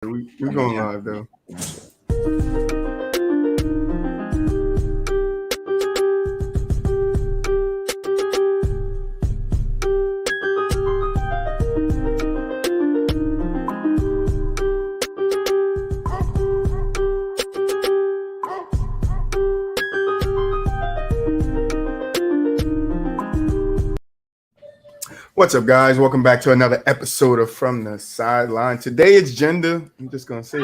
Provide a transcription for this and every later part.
We're going live though. What's up, guys? Welcome back to another episode of From the Sideline. Today it's gender. I'm just gonna say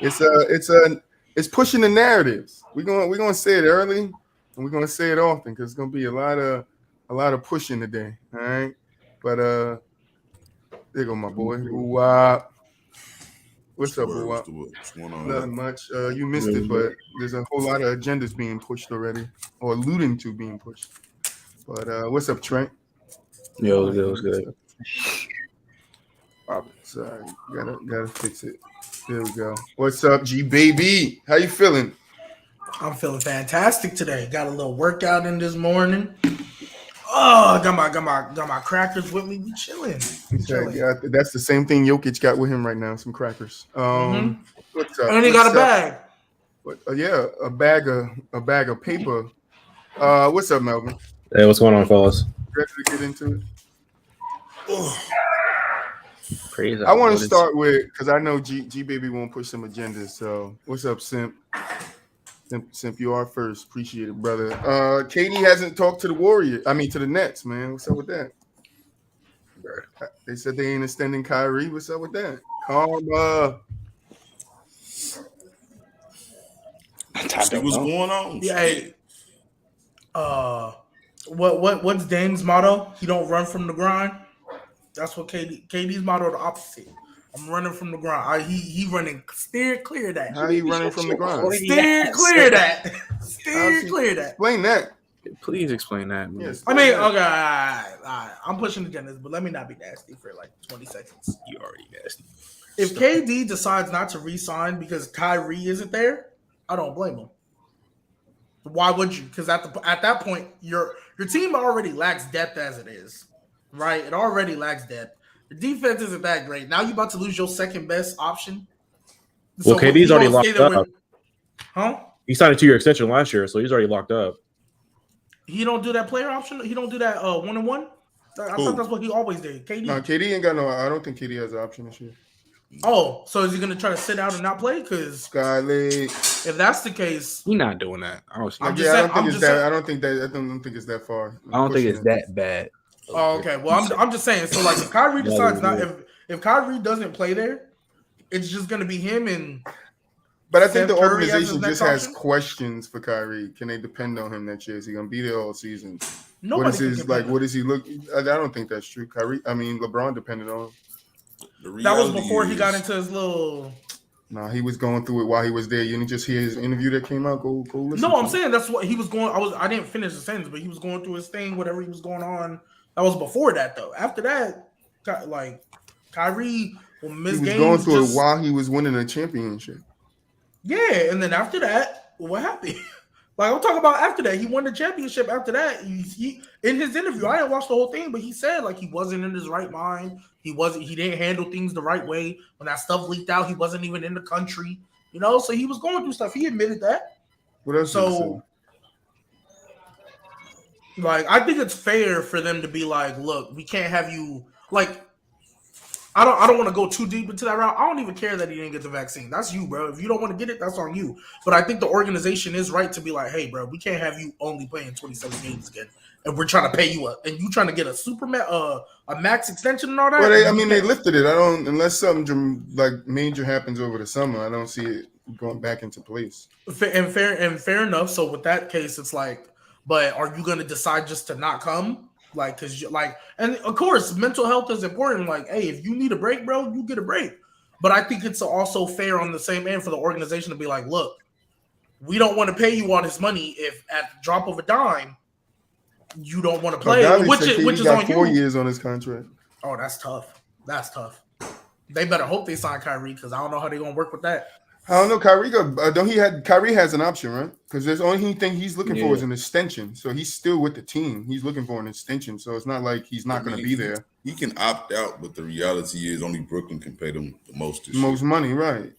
it's pushing the narratives. We're gonna say it early and we're gonna say it often because it's gonna be a lot of pushing today. All right, but there go my boy. BooWop. What's up, BooWop? What's going on? Nothing much. You missed it, but there's a whole lot of agendas being pushed already, or alluding to being pushed. But what's up, Trent? Yo, it was good. Sorry, gotta fix it. There we go. What's up, Gbaby? How you feeling? I'm feeling fantastic today. Got a little workout in this morning. Oh, got my crackers with me. We chilling. Yeah, that's the same thing Jokic got with him right now. Some crackers. What's up? And he got a bag. Yeah, a bag of paper. What's up, Melvin? Hey, what's going on, fellas? Ready to get into it? Crazy. I want to start with, because I know Gbaby won't push some agendas. So what's up, Simp? Simp, you are first. Appreciate it, brother. KD hasn't talked to the Nets, man. What's up with that? They said they ain't extending Kyrie. What's up with that? See what's going on? Yeah. What's Dame's motto? He don't run from the grind. That's what KD's motto. The opposite. I'm running from the grind. He running. Steer clear of that. How are you running from the grind? Steer clear of that. Steer clear of that. Explain that. Please explain that. Yes. I mean, okay, all right. I'm pushing agendas, but let me not be nasty for like 20 seconds. You already nasty. If KD decides not to re-sign because Kyrie isn't there, I don't blame him. Why would you? Because at that point, your team already lacks depth as it is, right? It already lacks depth. The defense isn't that great. Now you're about to lose your second best option. Well, KD's already locked up. Huh? He signed a 2-year extension last year, so he's already locked up. He don't do that player option. He don't do that 1-on-1. I thought that's what he always did. KD. No, KD ain't got no. I don't think KD has an option this year. Oh, so is he gonna try to sit out and not play? Because if that's the case, he's not doing that. I don't think it's that far. I don't think it's that bad. Oh, okay. Well, I'm just saying. So like, if Kyrie decides not, if Kyrie doesn't play there, it's just gonna be him and. But I think the organization just has questions for Kyrie. Can they depend on him next year? Is he gonna be there all season? What does he look? I don't think that's true. LeBron depended on him. That was before he got into his little. No, he was going through it while he was there. You didn't just hear his interview that came out. Go listen. No, I'm saying that's what he was going. I didn't finish the sentence, but he was going through his thing, whatever he was going on. That was before that, though. After that, like Kyrie will miss games. He was going through it while he was winning a championship. Yeah, and then after that, what happened? Like I'm talking about after that, he won the championship. After that, he in his interview, I didn't watch the whole thing, but he said like he wasn't in his right mind. He didn't handle things the right way. When that stuff leaked out, he wasn't even in the country. So he was going through stuff. He admitted that. What else? So, like, I think it's fair for them to be like, look, we can't have you like. I don't want to go too deep into that route. I don't even care that he didn't get the vaccine. That's you, bro. If you don't want to get it, that's on you. But I think the organization is right to be like, hey, bro, we can't have you only playing 27 games again, and we're trying to pay you up, and you trying to get a max extension and all that. Well, they lifted it. Unless something like major happens over the summer, I don't see it going back into place. Fair enough. So with that case, it's like, but are you going to decide just to not come? Like, because and of course, mental health is important. Like, hey, if you need a break, bro, you get a break. But I think it's also fair on the same end for the organization to be like, look, we don't want to pay you all this money if at the drop of a dime, you don't want to play, which is on you. 4 years on his contract. Oh, that's tough. That's tough. They better hope they sign Kyrie because I don't know how they're gonna work with that. I don't know. Kyrie has an option, right? Because there's only thing he's looking for is an extension. So he's still with the team. He's looking for an extension. So it's not like he's not going to be there. He can opt out, but the reality is only Brooklyn can pay them the most. Most money, right?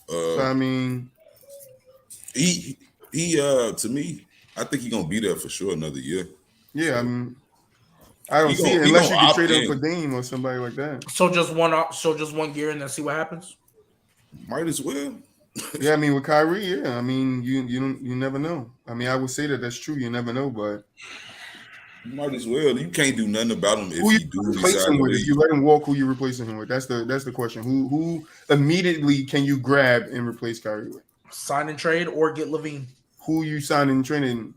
So I mean, he to me, I think he's gonna be there for sure another year. Yeah, so, I mean, I don't see it unless you can trade him for Dame or somebody like that. So just one year and then see what happens. Might as well. Yeah, I mean with Kyrie, yeah. I mean you never know. I mean I would say that's true. You never know, but you might as well. You can't do nothing about him if who you do replace him with. If you let him walk, who you replacing him with? That's the question. Who immediately can you grab and replace Kyrie with? Sign and trade or get Levine. Who you signing and trading?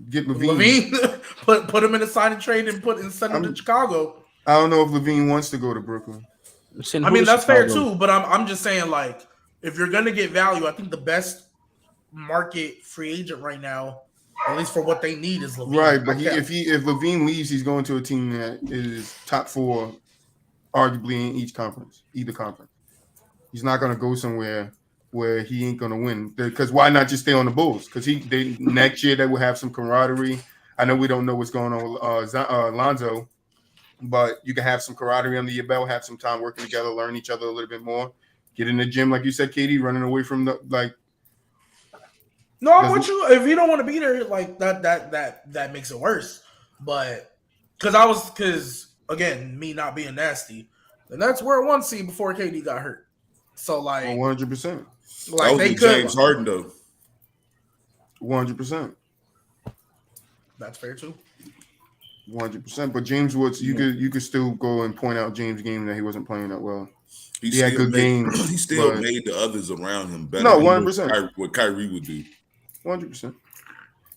Get Levine. put him in a sign and trade and send him to Chicago. I don't know if Levine wants to go to Brooklyn. I mean that's fair too, but I'm just saying like if you're gonna get value, I think the best market free agent right now, at least for what they need, is Levine. Right, but if Levine leaves, he's going to a team that is top 4, arguably in either conference. He's not going to go somewhere where he ain't going to win. Because why not just stay on the Bulls? Because next year they will have some camaraderie. I know we don't know what's going on with Lonzo, but you can have some camaraderie under your belt, have some time working together, learn each other a little bit more. Get in the gym, like you said, KD, running away from the like. No, I'm with you. If you don't want to be there, like that makes it worse. But because again, me not being nasty, and that's where 1 seed before KD got hurt. So like 100%. Like they could James Harden though. 100%. That's fair too. 100%. But James Woods, you could still go and point out James' game that he wasn't playing that well. He had good games. He still made the others around him better. No, 100%. What Kyrie would do. 100%.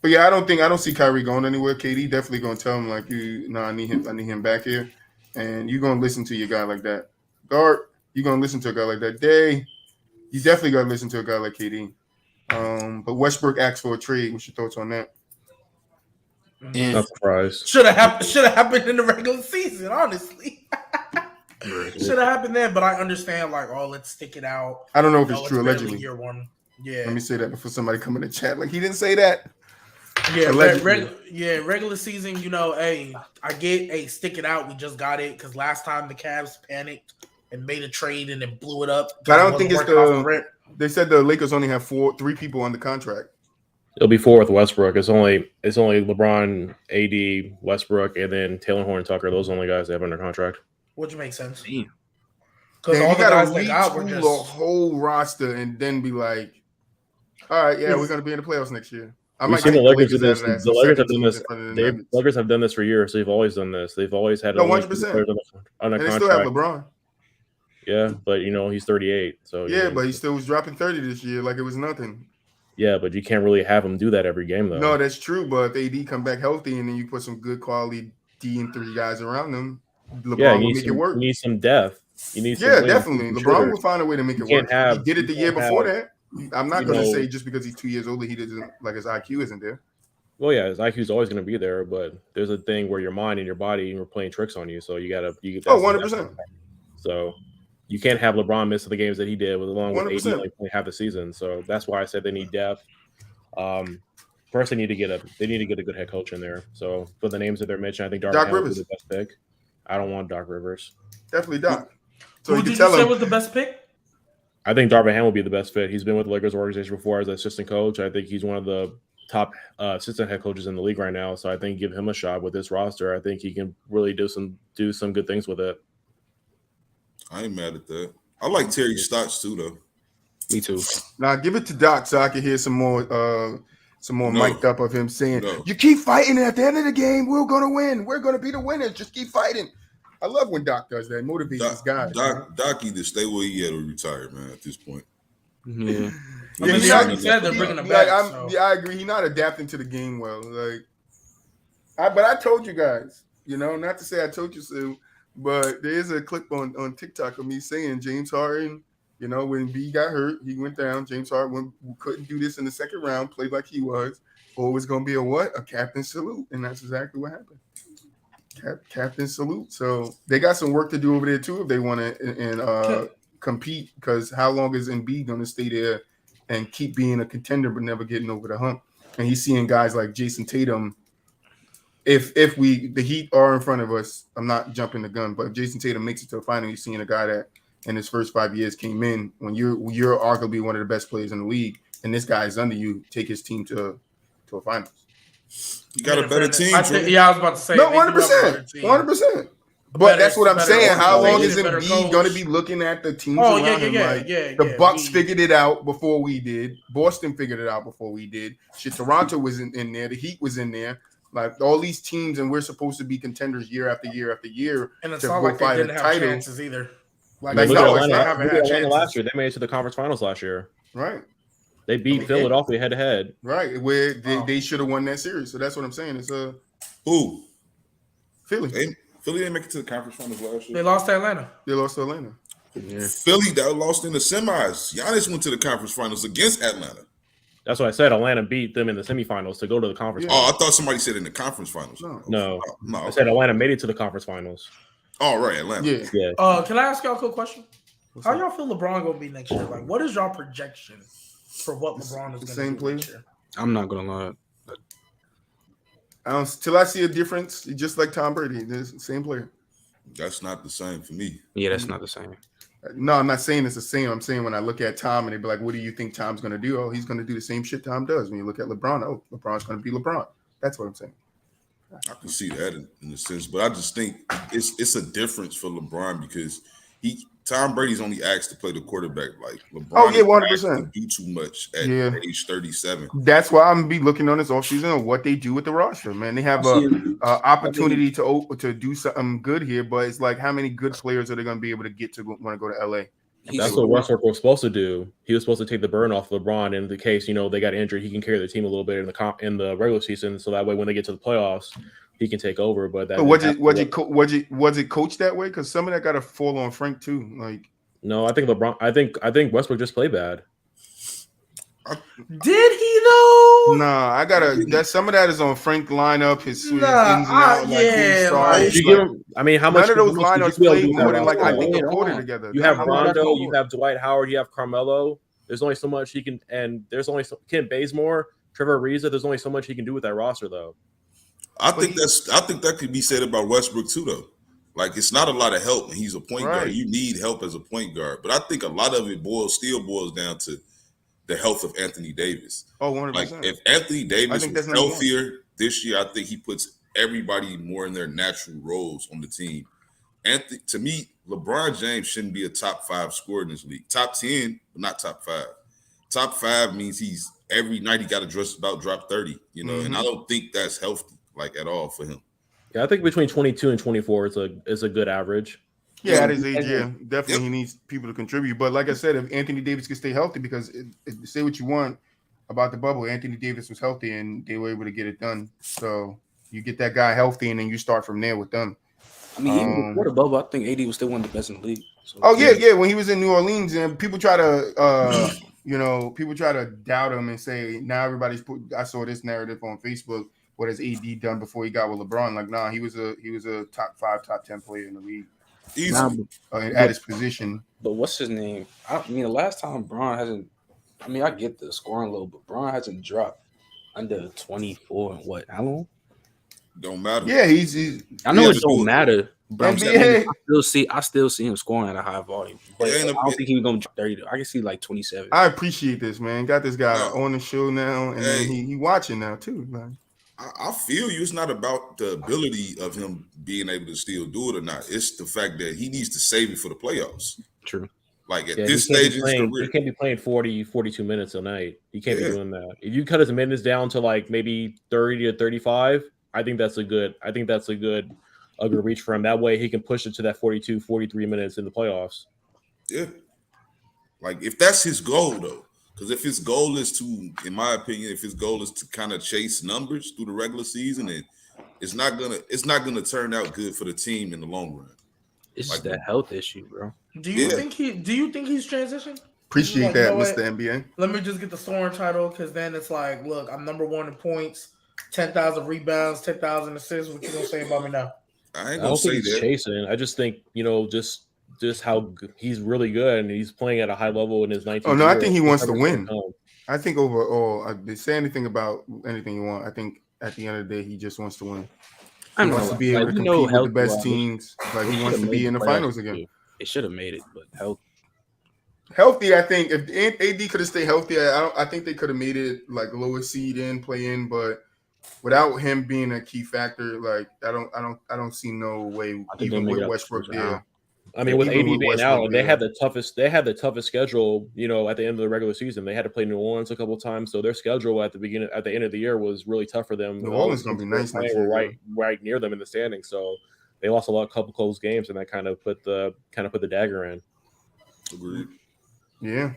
But yeah, I don't see Kyrie going anywhere. KD definitely gonna tell him like I need him back here. And you're gonna listen to your guy like that. Dart, you're gonna listen to a guy like that. Day, you definitely gotta listen to a guy like KD. But Westbrook asked for a trade. What's your thoughts on that? Not surprised. Should have happened in the regular season, honestly. Should have happened then, but I understand like, let's stick it out. I don't know if it's true, allegedly. Year 1. Yeah. Let me say that before somebody come in the chat. Like he didn't say that. Yeah, regular season, hey, I get stick it out. We just got it because last time the Cavs panicked and made a trade and then blew it up. I don't think it's they said the Lakers only have 3 people under contract. It'll be 4 with Westbrook. It's only LeBron, AD, Westbrook, and then Taylor Horn Tucker. Those are the only guys they have under contract. Which makes sense. Because all the guys they got were just the whole roster and then be like, all right, yeah, we're going to be in the playoffs next year. We've seen the Lakers do this. The Lakers have done this. The Lakers have done this for years. So they've always done this. They've always had 100%. Under contract. They still have LeBron. Yeah, but he's 38. So yeah, but he still was dropping 30 this year like it was nothing. Yeah, but you can't really have him do that every game though. No, that's true. But if AD come back healthy and then you put some good quality D and 3 guys around them, LeBron will make it work. You need some depth. You need some definitely. LeBron will find a way to make it work. He did it the year before that. I'm not going to say just because he's 2 years older, he doesn't like his IQ isn't there. Well, yeah, his IQ is always going to be there, but there's a thing where your mind and your body are playing tricks on you. So you got to. 100%. So you can't have LeBron miss the games that he did along with 100%. AD like half the season. So that's why I said they need depth. First, they need to get a good head coach in there. So for the names that they're mentioning, I think Doc Rivers is the best pick. I don't want Doc Rivers. Definitely Doc. So who did you say was the best pick? I think Darvin Ham will be the best fit. He's been with the Lakers organization before as an assistant coach. I think he's one of the top assistant head coaches in the league right now. So I think give him a shot with this roster. I think he can really do some good things with it. I ain't mad at that. I like Terry Stotts too, though. Me too. Now give it to Doc so I can hear some more mic'd up of him saying, "You keep fighting, and at the end of the game, we're gonna win. We're gonna be the winners. Just keep fighting." I love when Doc does that. Motivates his guys. Doc either stay where he at or retire, man. At this point. Yeah. They're bringing him back. I agree. He's not adapting to the game well. But I told you guys, not to say I told you so, but there is a clip on TikTok of me saying James Harden. When B got hurt, he went down. James Harden couldn't do this in the second round. Played like he was. Or it was going to be a captain salute, and that's exactly what happened. Captain salute. So they got some work to do over there too if they want to compete because how long is Embiid going to stay there and keep being a contender but never getting over the hump? And he's seeing guys like Jason Tatum. If the Heat are in front of us, I'm not jumping the gun, but if Jason Tatum makes it to the final, you're seeing a guy that in his first 5 years came in when you're arguably one of the best players in the league, and this guy is under you, take his team to a finals. You got a better team. I was about to say no, 100%. But that's what I'm saying. How long is Embiid going to be looking at the teams around him? The Bucks figured it out before we did. Boston figured it out before we did. Shit, Toronto was in there. The Heat was in there. Like all these teams, and we're supposed to be contenders year after year after year. And it's not like they didn't have chances either. Look at Atlanta last year. They made it to the conference finals last year. Right. They beat Philadelphia head to head. Right, where they should have won that series. So that's what I'm saying. It's who? Philly. Philly didn't make it to the conference finals last year. They lost to Atlanta. Yeah. Philly that lost in the semis. Giannis went to the conference finals against Atlanta. That's what I said. Atlanta beat them in the semifinals to go to the conference finals. Oh, I thought somebody said in the conference finals. No. I said Atlanta made it to the conference finals. Oh, right, Atlanta. Yeah. Can I ask y'all a quick question? How y'all feel LeBron gonna be next year? Like, what is y'all projection for what LeBron is going to do next year? I'm not gonna lie. Till I see a difference, just like Tom Brady, the same player. That's not the same for me. Yeah, that's not the same. No, I'm not saying it's the same. I'm saying when I look at Tom and they be like, what do you think Tom's going to do? Oh, he's going to do the same shit Tom does. When you look at LeBron, oh, LeBron's going to be LeBron. That's what I'm saying. I can see that in a sense, but I just think it's a difference for LeBron because Tom Brady's only asked to play the quarterback. Like LeBron, 100%. Do too much at age 37. That's why I'm gonna be looking on this offseason of what they do with the roster. Man, they have a opportunity to do something good here, but it's like how many good players are they gonna be able to get to want to go to LA? That's what Westbrook was supposed to do. He was supposed to take the burden off LeBron in the case they got injured. He can carry the team a little bit in the regular season, so that way when they get to the playoffs, he can take over. But that was it coached that way? Because some of that got to fall on Frank too. Like, no, I think LeBron. I think Westbrook just played bad. Did he though? Nah, I gotta. That some of that is on Frank lineup. His ins and out. How much? None of those lineups played more than like I think a quarter together. You have Rondo, you have Dwight Howard, you have Carmelo. There's only so much he can, and there's only Kent Bazemore, Trevor Ariza. There's only so much he can do with that roster, though. I think that could be said about Westbrook too, though. Like it's not a lot of help, and he's a point guard. You need help as a point guard, but I think a lot of it still boils down to the health of Anthony Davis. Oh, 100%. Like if Anthony Davis was healthier this year, I think he puts everybody more in their natural roles on the team. To me, LeBron James shouldn't be a top 5 scorer in this league. Top 10, but not top 5. Top 5 means he's every night he got to drop 30, and I don't think that's healthy at all for him. Yeah, I think between 22 and 24 is a good average. Yeah, at his age, definitely he needs people to contribute. But like I said, if Anthony Davis can stay healthy, because say what you want about the bubble, Anthony Davis was healthy and they were able to get it done. So you get that guy healthy and then you start from there with them. I mean, even before the bubble, I think AD was still one of the best in the league. So, when he was in New Orleans, and people try to, people try to doubt him and say now everybody's I saw this narrative on Facebook. What has AD done before he got with LeBron? Like, nah, he was a top 5, top 10 player in the league. At his position. But what's his name? The last time Bron hasn't. I get the scoring low, but Bron hasn't dropped under 24 and what? How long? Don't matter. Yeah, he's. I know it don't matter. But I still see him scoring at a high volume. But I don't think he's gonna drop 30. I can see like 27. I appreciate this, man. Got this guy on the show now, and then he watching now too, man. I feel you. It's not about the ability of him being able to still do it or not. It's the fact that he needs to save it for the playoffs. True. Like at this stage in his career. He can't be playing 40, 42 minutes a night. He can't be doing that. If you cut his minutes down to like maybe 30 to 35, I think that's a good reach for him. That way he can push it to that 42, 43 minutes in the playoffs. Yeah. Like if that's his goal though. Because if his goal is to, in my opinion, kind of chase numbers through the regular season, it's not gonna turn out good for the team in the long run. It's just a health issue, bro. Do you think he's transitioned? Appreciate that, Mr. NBA. Let me just get the scoring title, because then it's like, look, I'm number 1 in points, 10,000 rebounds, 10,000 assists. What you gonna say about me now? I ain't gonna say that. Chasing. I just think just just how he's really good and he's playing at a high level in his 19th year. Oh no, I think he wants to win. I think overall, say anything about anything you want. I think at the end of the day, he just wants to win. He wants to be able to compete with the best teams. Like he wants to be in the finals again. They should have made it, but healthy. I think if AD could have stayed healthy, I think they could have made it like lowest seed in, play in. But without him being a key factor, like I don't see no way. Even with Westbrook, yeah. I mean, with AD being out, they had the toughest schedule. You know, at the end of the regular season, they had to play New Orleans a couple of times. So their schedule at the end of the year was really tough for them. New Orleans gonna be nice. They were right near them in the standings, so they lost a couple close games, and that kind of put the dagger in. Agreed. Yeah.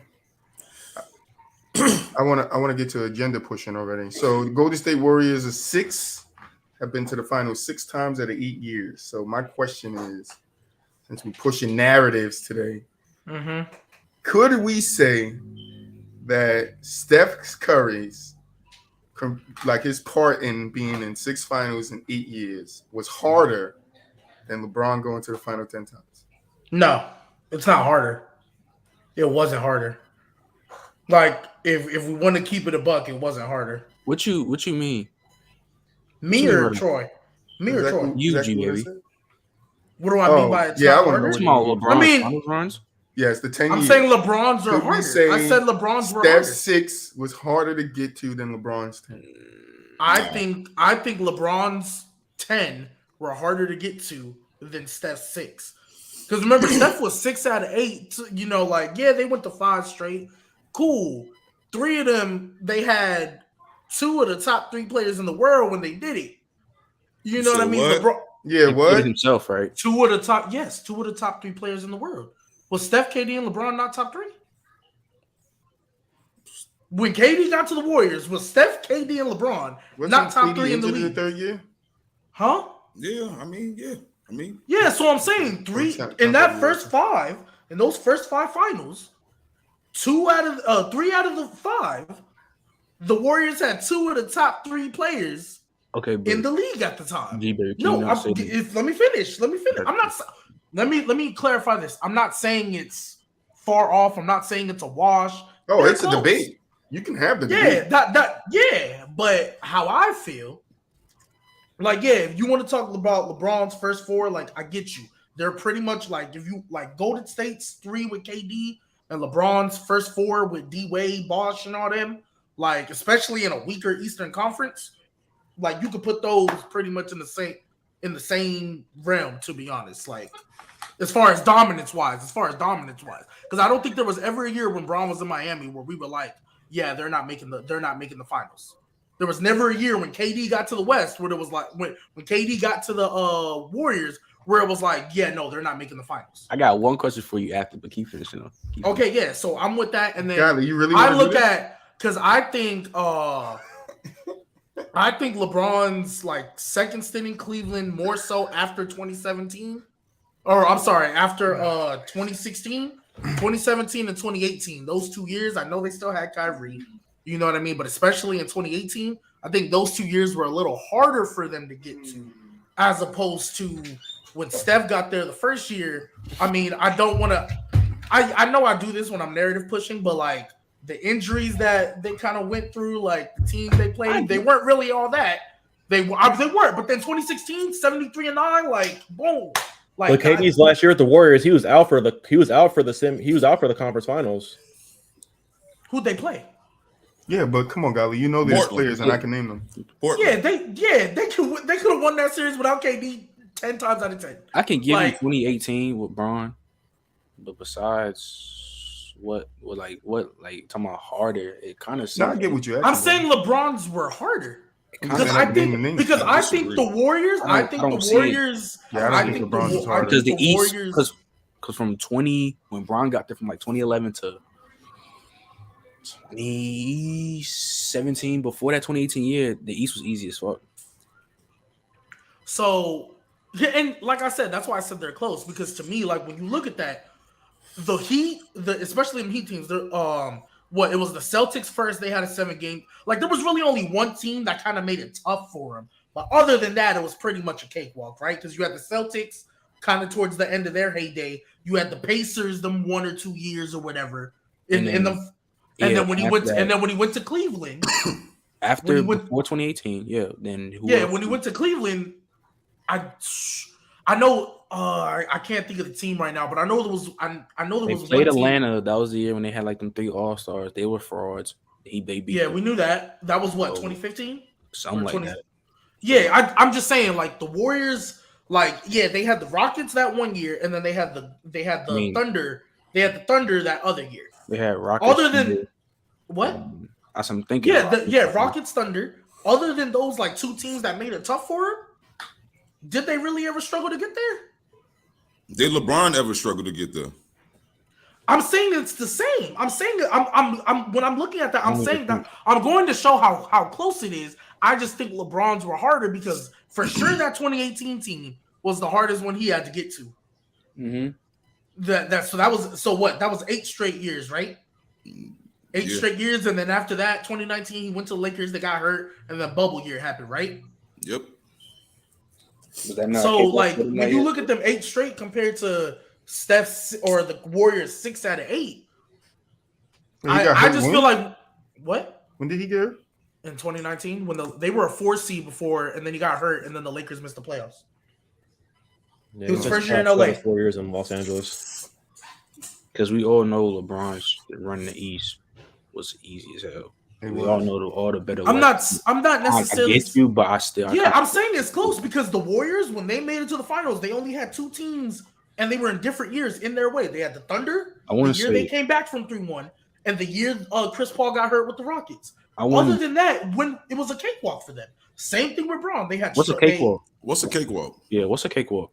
I want to get to agenda pushing already. So the Golden State Warriors are 6, have been to the finals 6 times out of 8 years. So my question is, since we're pushing narratives today, could we say that Steph Curry's like his part in being in 6 finals in 8 years was harder than LeBron going to the final 10 times? No, it's not harder. It wasn't harder. Like if we want to keep it a buck, it wasn't harder. What you mean? Me or Troy? Me or Troy? You, Gbaby. What do I mean by it's I not want harder? to know. I mean, runs. Yes, the 10 I'm years. saying LeBron's are harder. I said LeBron's were harder. Steph's 6 was harder to get to than LeBron's 10. I think LeBron's 10 were harder to get to than Steph's 6. Because remember, Steph was 6 out of 8. You know, like, yeah, they went to 5 straight. Cool. 3 of them, they had 2 of the top 3 players in the world when they did it. You know what I mean? LeBron, yeah, what? Himself, right? 2 of the top 3 players in the world. Was Steph, KD, and LeBron not top 3? When KD got to the Warriors, was Steph, KD, and LeBron not top 3 in the league? The third year? Huh? Yeah, I mean, yeah. So I'm saying 3 in that first 5, in those first 5 finals, 3 out of the 5, the Warriors had 2 of the top 3 players. In the league at the time. Let me finish. I'm not. Let me clarify this. I'm not saying it's far off. I'm not saying it's a wash. Oh, it's close. A debate. You can have the debate. Yeah. But how I feel, like, yeah, if you want to talk about LeBron's first 4, like, I get you. They're pretty much like, if you like Golden State's 3 with KD and LeBron's first 4 with D Wade, Bosh, and all them, like, especially in a weaker Eastern Conference. Like, you could put those pretty much in the same realm, to be honest. Like, as far as dominance wise, because I don't think there was ever a year when Bron was in Miami where we were like, yeah, they're not making the finals. There was never a year when KD got to the West where it was like when KD got to the Warriors where it was like, yeah, no, they're not making the finals. I got one question for you after, but keep finishing. Okay, yeah. So I'm with that, and then God, you really I look at because I think LeBron's like second stint in Cleveland more so after 2017. Or I'm sorry, after 2016, 2017 and 2018. Those 2 years, I know they still had Kyrie. You know what I mean? But especially in 2018, I think those 2 years were a little harder for them to get to as opposed to when Steph got there the first year. I mean, I don't want to I know I do this when I'm narrative pushing, but like the injuries that they kind of went through, like the teams they played, they weren't really all that. They weren't. But then 2016, 73-9, like boom. Like KD's last year at the Warriors, he was out for the conference finals. Who'd they play? Yeah, but come on, Golly, you know these players, and I can name them. Portland. They could have won that series without KD 10 times out of 10. I can give you 2018 with Bron, but besides. What talking about harder? It kind of. No, I get what you're. I'm saying LeBron's were harder because I think the Warriors. I think the Warriors. Yeah, I think LeBron's is harder because the East. Because from 20 when Bron got there from like 2011 to 2017, before that 2018 year, the East was easy as fuck. So, and like I said, that's why I said they're close because to me, like when you look at that. The Heat, especially in Heat teams, it was the Celtics first. They had a 7-game. Like there was really only one team that kind of made it tough for them. But other than that, it was pretty much a cakewalk, right? Because you had the Celtics, kind of towards the end of their heyday. You had the Pacers, them 1 or 2 years or whatever, and then when he went to Cleveland, before 2018, when he went to Cleveland, I know I can't think of the team right now, but I know there was they played Atlanta. That was the year when they had like them 3 All-Stars. They were frauds. They beat we knew that. That was what 2015, something like that. Yeah, I'm just saying, like the Warriors. Like, yeah, they had the Rockets that one year, and then they had the Thunder. They had the Thunder that other year. They had Rockets. Other than what? I'm thinking. Rockets, Thunder. Other than those like 2 teams that made it tough for him, did they really ever struggle to get there? Did LeBron ever struggle to get there? I'm saying it's the same. I'm saying I'm when I'm looking at that, I'm saying that I'm going to show how close it is. I just think LeBron's were harder because for sure that 2018 team was the hardest one he had to get to. Mm-hmm. That was 8 straight years, right? 8 straight years, and then after that, 2019, he went to the Lakers. They got hurt, and the bubble year happened, right? Yep. So, like, when you look at them 8 straight compared to Steph's or the Warriors 6 out of 8, I just feel like what? When did he get hurt? In 2019, when they were a 4 seed before, and then he got hurt, and then the Lakers missed the playoffs. Yeah, he was first year in LA. 4 years in Los Angeles. Because we all know LeBron's running the East was easy as hell. We all know all the better. I'm not necessarily. I get you, but I still. I'm saying it's close because the Warriors, when they made it to the finals, they only had 2 teams, and they were in different years in their way. They had the Thunder, the year they came back from 3-1, and the year Chris Paul got hurt with the Rockets. Other than that, when it was a cakewalk for them. Same thing with Braun. They had what's a cakewalk? What's a cakewalk? Yeah, what's a cakewalk?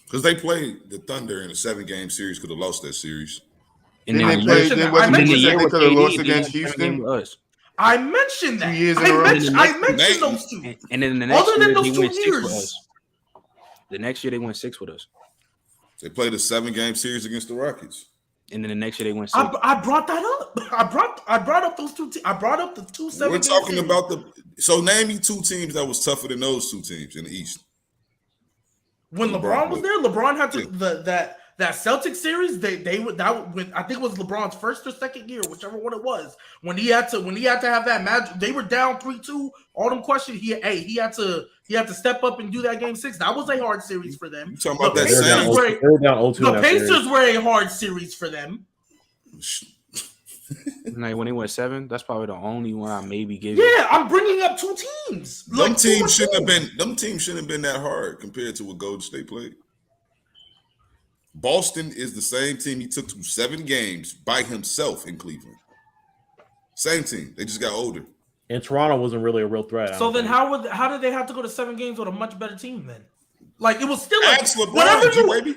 Because they played the Thunder in a 7-game series, could have lost that series. And then they could have lost against Houston. I mentioned that. 2 years in a row. I mentioned those 2. And then the next other than year, those 2 years, the next year they went 6 with us. They played a 7-game series against the Rockets. And then the next year they went 6. I brought that up. I brought up those 2 teams. I brought up the 2 7. We're talking about so name me 2 teams that was tougher than those 2 teams in the East. When LeBron was there, LeBron had to that Celtics series. I think it was LeBron's first or second year, whichever one it was. When he had to have that match, they were down 3-2. All them questions. He had to step up and do that game 6. That was a hard series for them. You talking about that the Pacers were a hard series for them. Like when they went 7, that's probably the only one I maybe gave. Yeah, I'm bringing up 2 teams. Them teams shouldn't have been that hard compared to what Golden State played. Boston is the same team he took to 7 games by himself in Cleveland. Same team. They just got older. And Toronto wasn't really a real threat. So then how did they have to go to 7 games with a much better team then? Like it was still LeBron,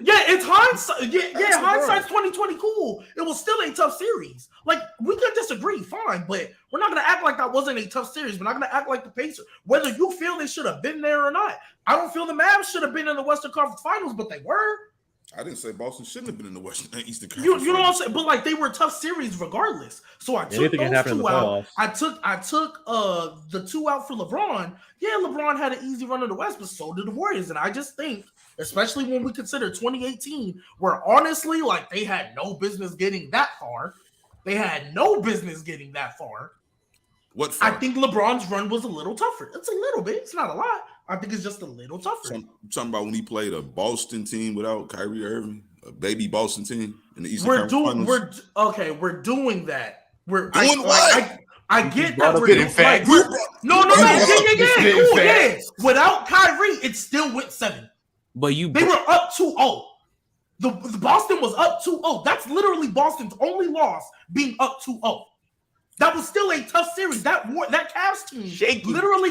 it's hindsight. Yeah, hindsight's 2020 cool. It was still a tough series. Like we could disagree, fine, but we're not gonna act like that wasn't a tough series. We're not gonna act like the Pacers, whether you feel they should have been there or not. I don't feel the Mavs should have been in the Western Conference Finals, but they were. I didn't say Boston shouldn't have been in the Eastern Conference. You know what I'm saying? But like they were a tough series regardless. So I took those 2 out. I took the 2 out for LeBron. Yeah, LeBron had an easy run in the West, but so did the Warriors. And I just think, especially when we consider 2018, where honestly, like they had no business getting that far. They had no business getting that far. What far? I think LeBron's run was a little tougher. It's a little bit. It's not a lot. I think it's just a little tougher. I'm talking about when he played a Boston team without Kyrie Irving, a baby Boston team in the Eastern Conference Finals. We're doing that. We're doing what? I get that. We're doing yeah. Without Kyrie, it still went 7. But they were up 2-0. The Boston was up 2-0. That's literally Boston's only loss, being up 2-0. That was still a tough series. That Cavs team literally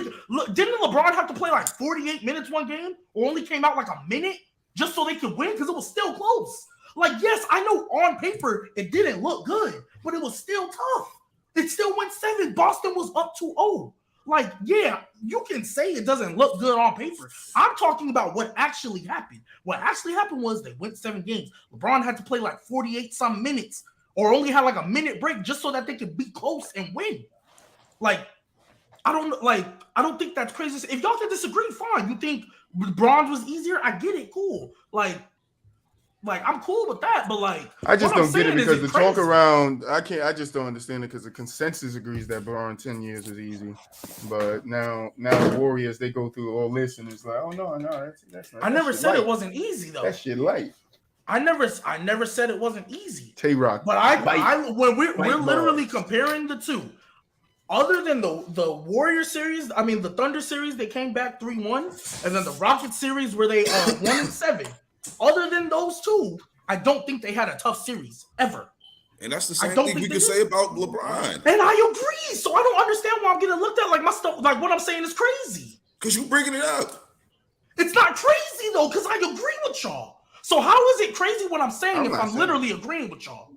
didn't LeBron have to play like 48 minutes one game, or only came out like a minute just so they could win because it was still close. Like, yes, I know on paper it didn't look good, but it was still tough. It still went 7. Boston was up 2-0. Like, yeah, you can say it doesn't look good on paper. I'm talking about what actually happened. What actually happened was they went 7 games. LeBron had to play like 48 some minutes, or only had like a minute break just so that they could be close and win. Like, I don't think that's crazy. If y'all can disagree, fine. You think bronze was easier? I get it. Cool. Like I'm cool with that. But I just don't get it because the talk around, I just don't understand it because the consensus agrees that bronze 10 years is easy. But now the Warriors, they go through all this and it's like, oh no, that's not. I never said it wasn't easy though. That shit light. I never said it wasn't easy. Tay-Rock. But when we're literally comparing the two. Other than the Warrior series, I mean the Thunder series, they came back 3-1, and then the Rocket series where they 1-7. Other than those two, I don't think they had a tough series ever. And that's the same thing we can say about LeBron. And I agree. So I don't understand why I'm getting looked at like my stuff. Like what I'm saying is crazy. Because you bringing it up. It's not crazy though, because I agree with y'all. So how is it crazy what I'm saying if I'm literally agreeing with y'all?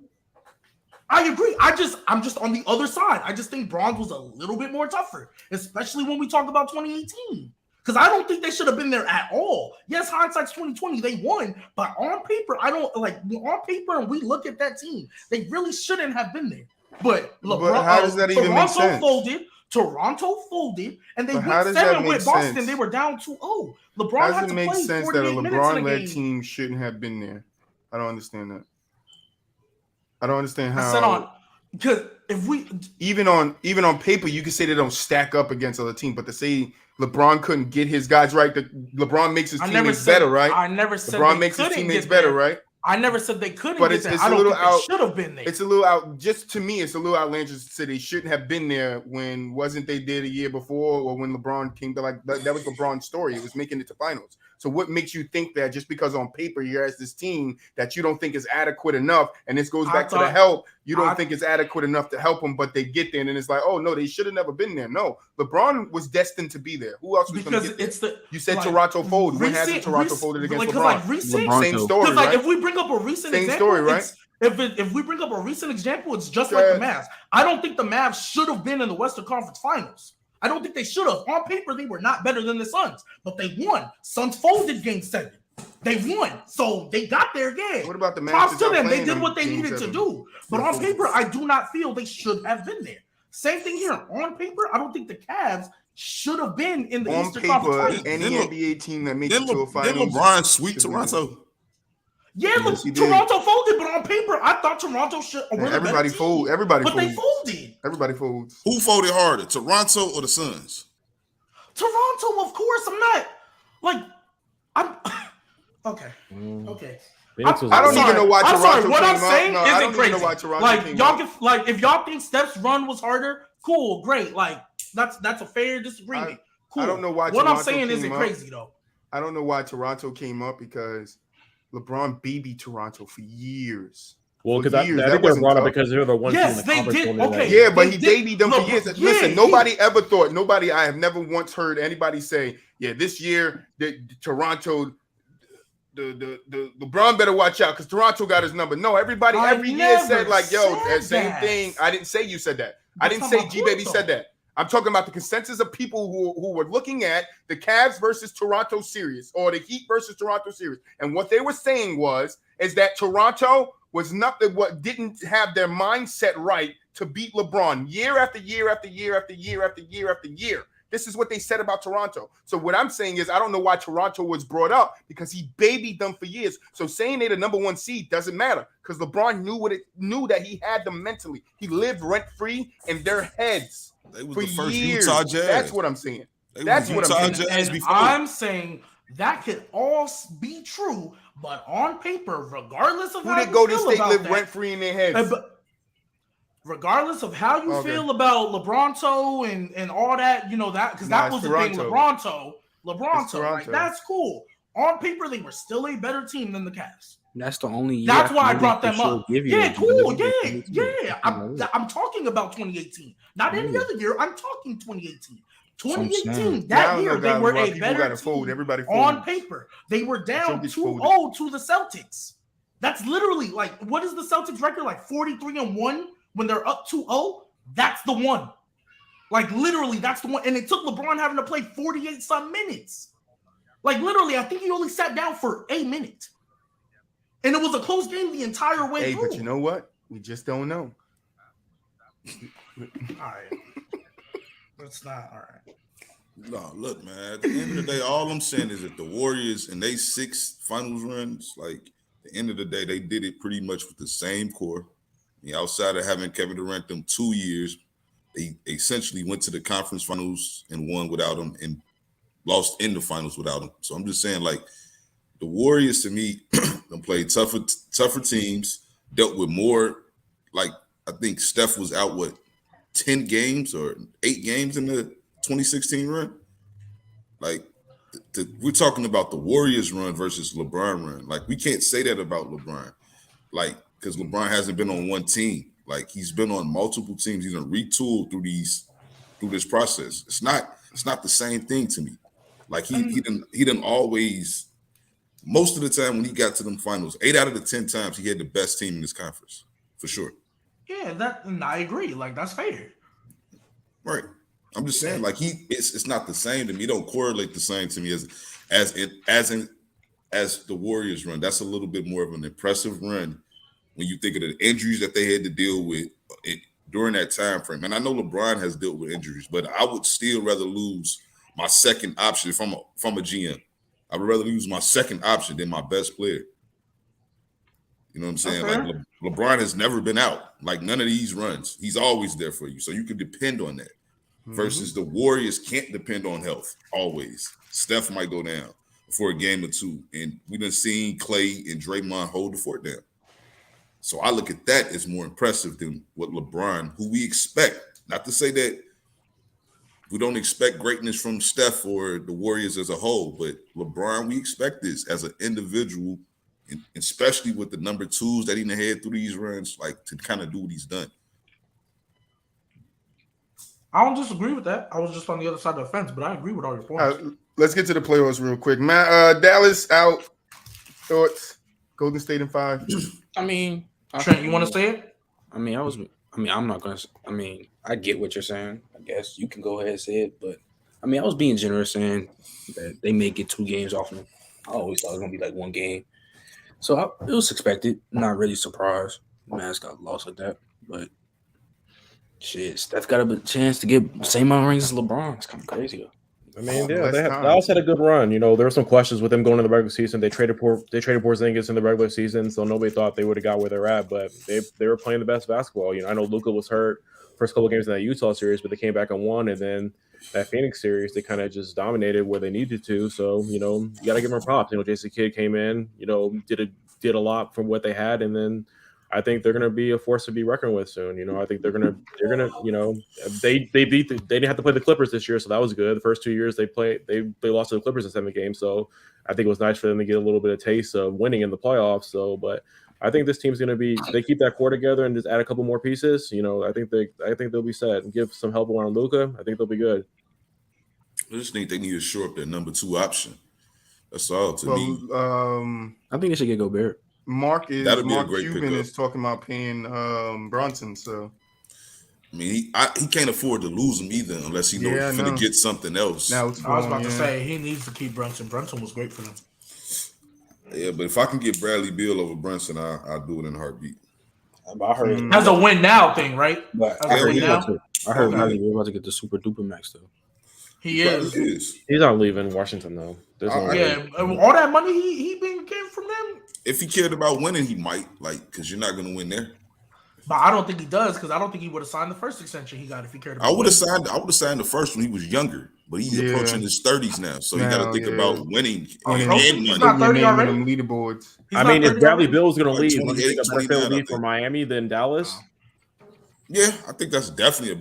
I agree. I'm just on the other side. I just think bronze was a little bit more tougher, especially when we talk about 2018. Because I don't think they should have been there at all. Yes, hindsight's 2020. They won, but on paper, I don't like on paper. And we look at that team, they really shouldn't have been there. But LeBron, how does that even make sense? Toronto folded, and they went 7 with Boston. Sense? They were down 2-0. LeBron had to play 48 minutes in a game. How does it make sense that a LeBron-led team shouldn't have been there? I don't understand that. I don't understand how. Because if we even on paper, you can say they don't stack up against other teams, but to say LeBron couldn't get his guys right, that LeBron makes his teammates better, right? I never said LeBron makes his teammates better, right? I never said they couldn't. But it's a little out. Should have been there. It's a little out. Just to me, it's a little outlandish to say they shouldn't have been there when wasn't they did a year before or when LeBron came to that was LeBron's story. It was making it to finals. So what makes you think that just because on paper you're as this team that you don't think is adequate enough, and this goes back to the help, you don't think it's adequate enough to help them, but they get there and then it's like, oh no, they should have never been there. No, LeBron was destined to be there. Who else was going to get there? You said Toronto folded. When hasn't Toronto folded against LeBron? Same story, right? If we bring up a recent example, story, right? If we bring up a recent example, it's just like the Mavs. I don't think the Mavs should have been in the Western Conference Finals. I don't think they should have. On paper, they were not better than the Suns, but they won. Suns folded Game 7. They won, so they got there again. What about the Mavs? Props to them. They did what they needed to do. But on paper, I do not feel they should have been there. Same thing here. On paper, I don't think the Cavs should have been in the Eastern Conference Finals. Any NBA team that makes it to a finals. Did LeBron sweep Toronto? Yeah, look, Toronto folded, but on paper, I thought Toronto should. Everybody folded. They folded. Everybody folds. Who folded harder, Toronto or the Suns? Toronto, of course. I'm okay. Okay. I don't even know why Toronto. I'm sorry. What I'm saying isn't crazy. Know why Toronto y'all if y'all think Steph's run was harder, cool, great. That's a fair disagreement. Cool. I don't know why. What I'm saying isn't crazy though. I don't know why Toronto came up because LeBron babied Toronto for years. Well, because I think they're brought up because they're the one team in the conference. Did. Okay. Yeah, but he babied them for years. Listen, nobody ever thought. I have never once heard anybody say, "Yeah, this year the Toronto, the LeBron better watch out because Toronto got his number." No, everybody every year said that same thing. I didn't say you said that. I didn't say Gbaby said that. I'm talking about the consensus of people who were looking at the Cavs versus Toronto series or the Heat versus Toronto series. And what they were saying is that Toronto was what didn't have their mindset right to beat LeBron year after year after year after year after year after year. This is what they said about Toronto. So what I'm saying is I don't know why Toronto was brought up because he babied them for years. So saying they're the number one seed doesn't matter because LeBron knew that he had them mentally. He lived rent-free in their heads. They was for the first years. Utah Jazz. That's what I'm saying. I'm saying that could all be true, but on paper, regardless of how you Golden feel State about live that, rent-free in their heads. Regardless of how you feel about LeBronto and all that, that because that was Toronto. The thing. LeBronto, that's cool. On paper, they were still a better team than the Cavs. That's the only year. That's why I brought them up. Yeah, cool. Yeah. I'm talking about 2018, not any other year. I'm talking 2018. 2018, that year they were a better team. Everybody on paper. They were down 2-0 to the Celtics. That's literally what is the Celtics record? 43-1 when they're up 2-0? That's the one. Literally, that's the one. And it took LeBron having to play 48-some minutes. Literally, I think he only sat down for a minute. And it was a close game the entire way through. But you know what? We just don't know. All right. It's not all right. No, look, man. At the end of the day, all I'm saying is that the Warriors and they 6 finals runs, like at the end of the day, they did it pretty much with the same core. I mean, outside of having Kevin Durant them 2 years, they essentially went to the conference finals and won without him and lost in the finals without him. So I'm just saying, like, the Warriors to me played tougher teams, dealt with more. Like, I think Steph was out 10 games or 8 games in the 2016 run. Like, we're talking about the Warriors run versus LeBron run. Like, we can't say that about LeBron. Like, because LeBron hasn't been on one team. Like, he's been on multiple teams. He's been retooled through this process. It's not the same thing to me. Like, he didn't always. Most of the time when he got to them finals, 8 out of the 10 times he had the best team in this conference, for sure. Yeah, and I agree. Like, that's fair. Right. I'm just saying, like, it's not the same to me. It don't correlate the same to me as the Warriors run. That's a little bit more of an impressive run when you think of the injuries that they had to deal with during that time frame. And I know LeBron has dealt with injuries, but I would still rather lose my second option if I'm a GM. I would rather lose my second option than my best player. You know what I'm saying? Okay. Like, LeBron has never been out. Like, none of these runs. He's always there for you. So you can depend on that. Versus the Warriors can't depend on health always. Steph might go down for a game or two. And we done seen Clay and Draymond hold the fort down. So I look at that as more impressive than what LeBron, who we expect. Not to say that we don't expect greatness from Steph or the Warriors as a whole, but LeBron, we expect this as an individual, and especially with the number 2s that he had through these runs, like, to kind of do what he's done. I don't disagree with that. I was just on the other side of the fence, but I agree with all your points. Let's get to the playoffs real quick. Matt, Dallas out. Thoughts? Golden State in 5. I mean, Trent, you want to say it? I'm not gonna. I mean, I get what you're saying. I guess you can go ahead and say it, but I mean, I was being generous saying that they may get 2 games off them. I always thought it was gonna be like 1 game, so it was expected. Not really surprised. Mavs got lost like that, but shit, Steph got a chance to get the same amount of rings as LeBron. It's kind of crazy though. I mean, yeah, they also had a good run. You know, there were some questions with them going to the regular season. They traded Porzingis in the regular season, so nobody thought they would have got where they're at. But they were playing the best basketball. You know, I know Luka was hurt first couple of games in that Utah series, but they came back and won. And then that Phoenix series, they kind of just dominated where they needed to. So, you know, you got to give them props. You know, Jason Kidd came in, you know, did a lot from what they had, and then I think they're going to be a force to be reckoned with soon. You know, I think they're going to, you know, they didn't have to play the Clippers this year, so that was good. The first 2 years they lost to the Clippers in 7 games, so I think it was nice for them to get a little bit of taste of winning in the playoffs. So, but I think this team's going to they keep that core together and just add a couple more pieces. You know, I think they'll be set and give some help around Luka. I think they'll be good. I just think they need to shore up their number 2 option. That's all to me. I think they should get Gobert. Mark Cuban is talking about paying Brunson. So I mean, he can't afford to lose him either unless he knows he's going to get something else. I was about to say he needs to keep Brunson. Brunson was great for them. Yeah, but if I can get Bradley Beal over Brunson, I'll do it in a heartbeat. I heard as a win now thing, right? But I heard Bradley Beal about to get the super duper max though. He is. He's not leaving Washington though. All that money he came from them. If he cared about winning, he might, because you're not going to win there. But I don't think he does, because I don't think he would have signed the first extension he got if he cared about. I would have signed the first when he was younger, but he's approaching his 30s now, so you got to think about winning and money. He's not 30 already. Leaderboards. I mean, if Bradley Beal is going to leave, would you think a better fit would be for Miami than Dallas? Yeah, I think that's definitely a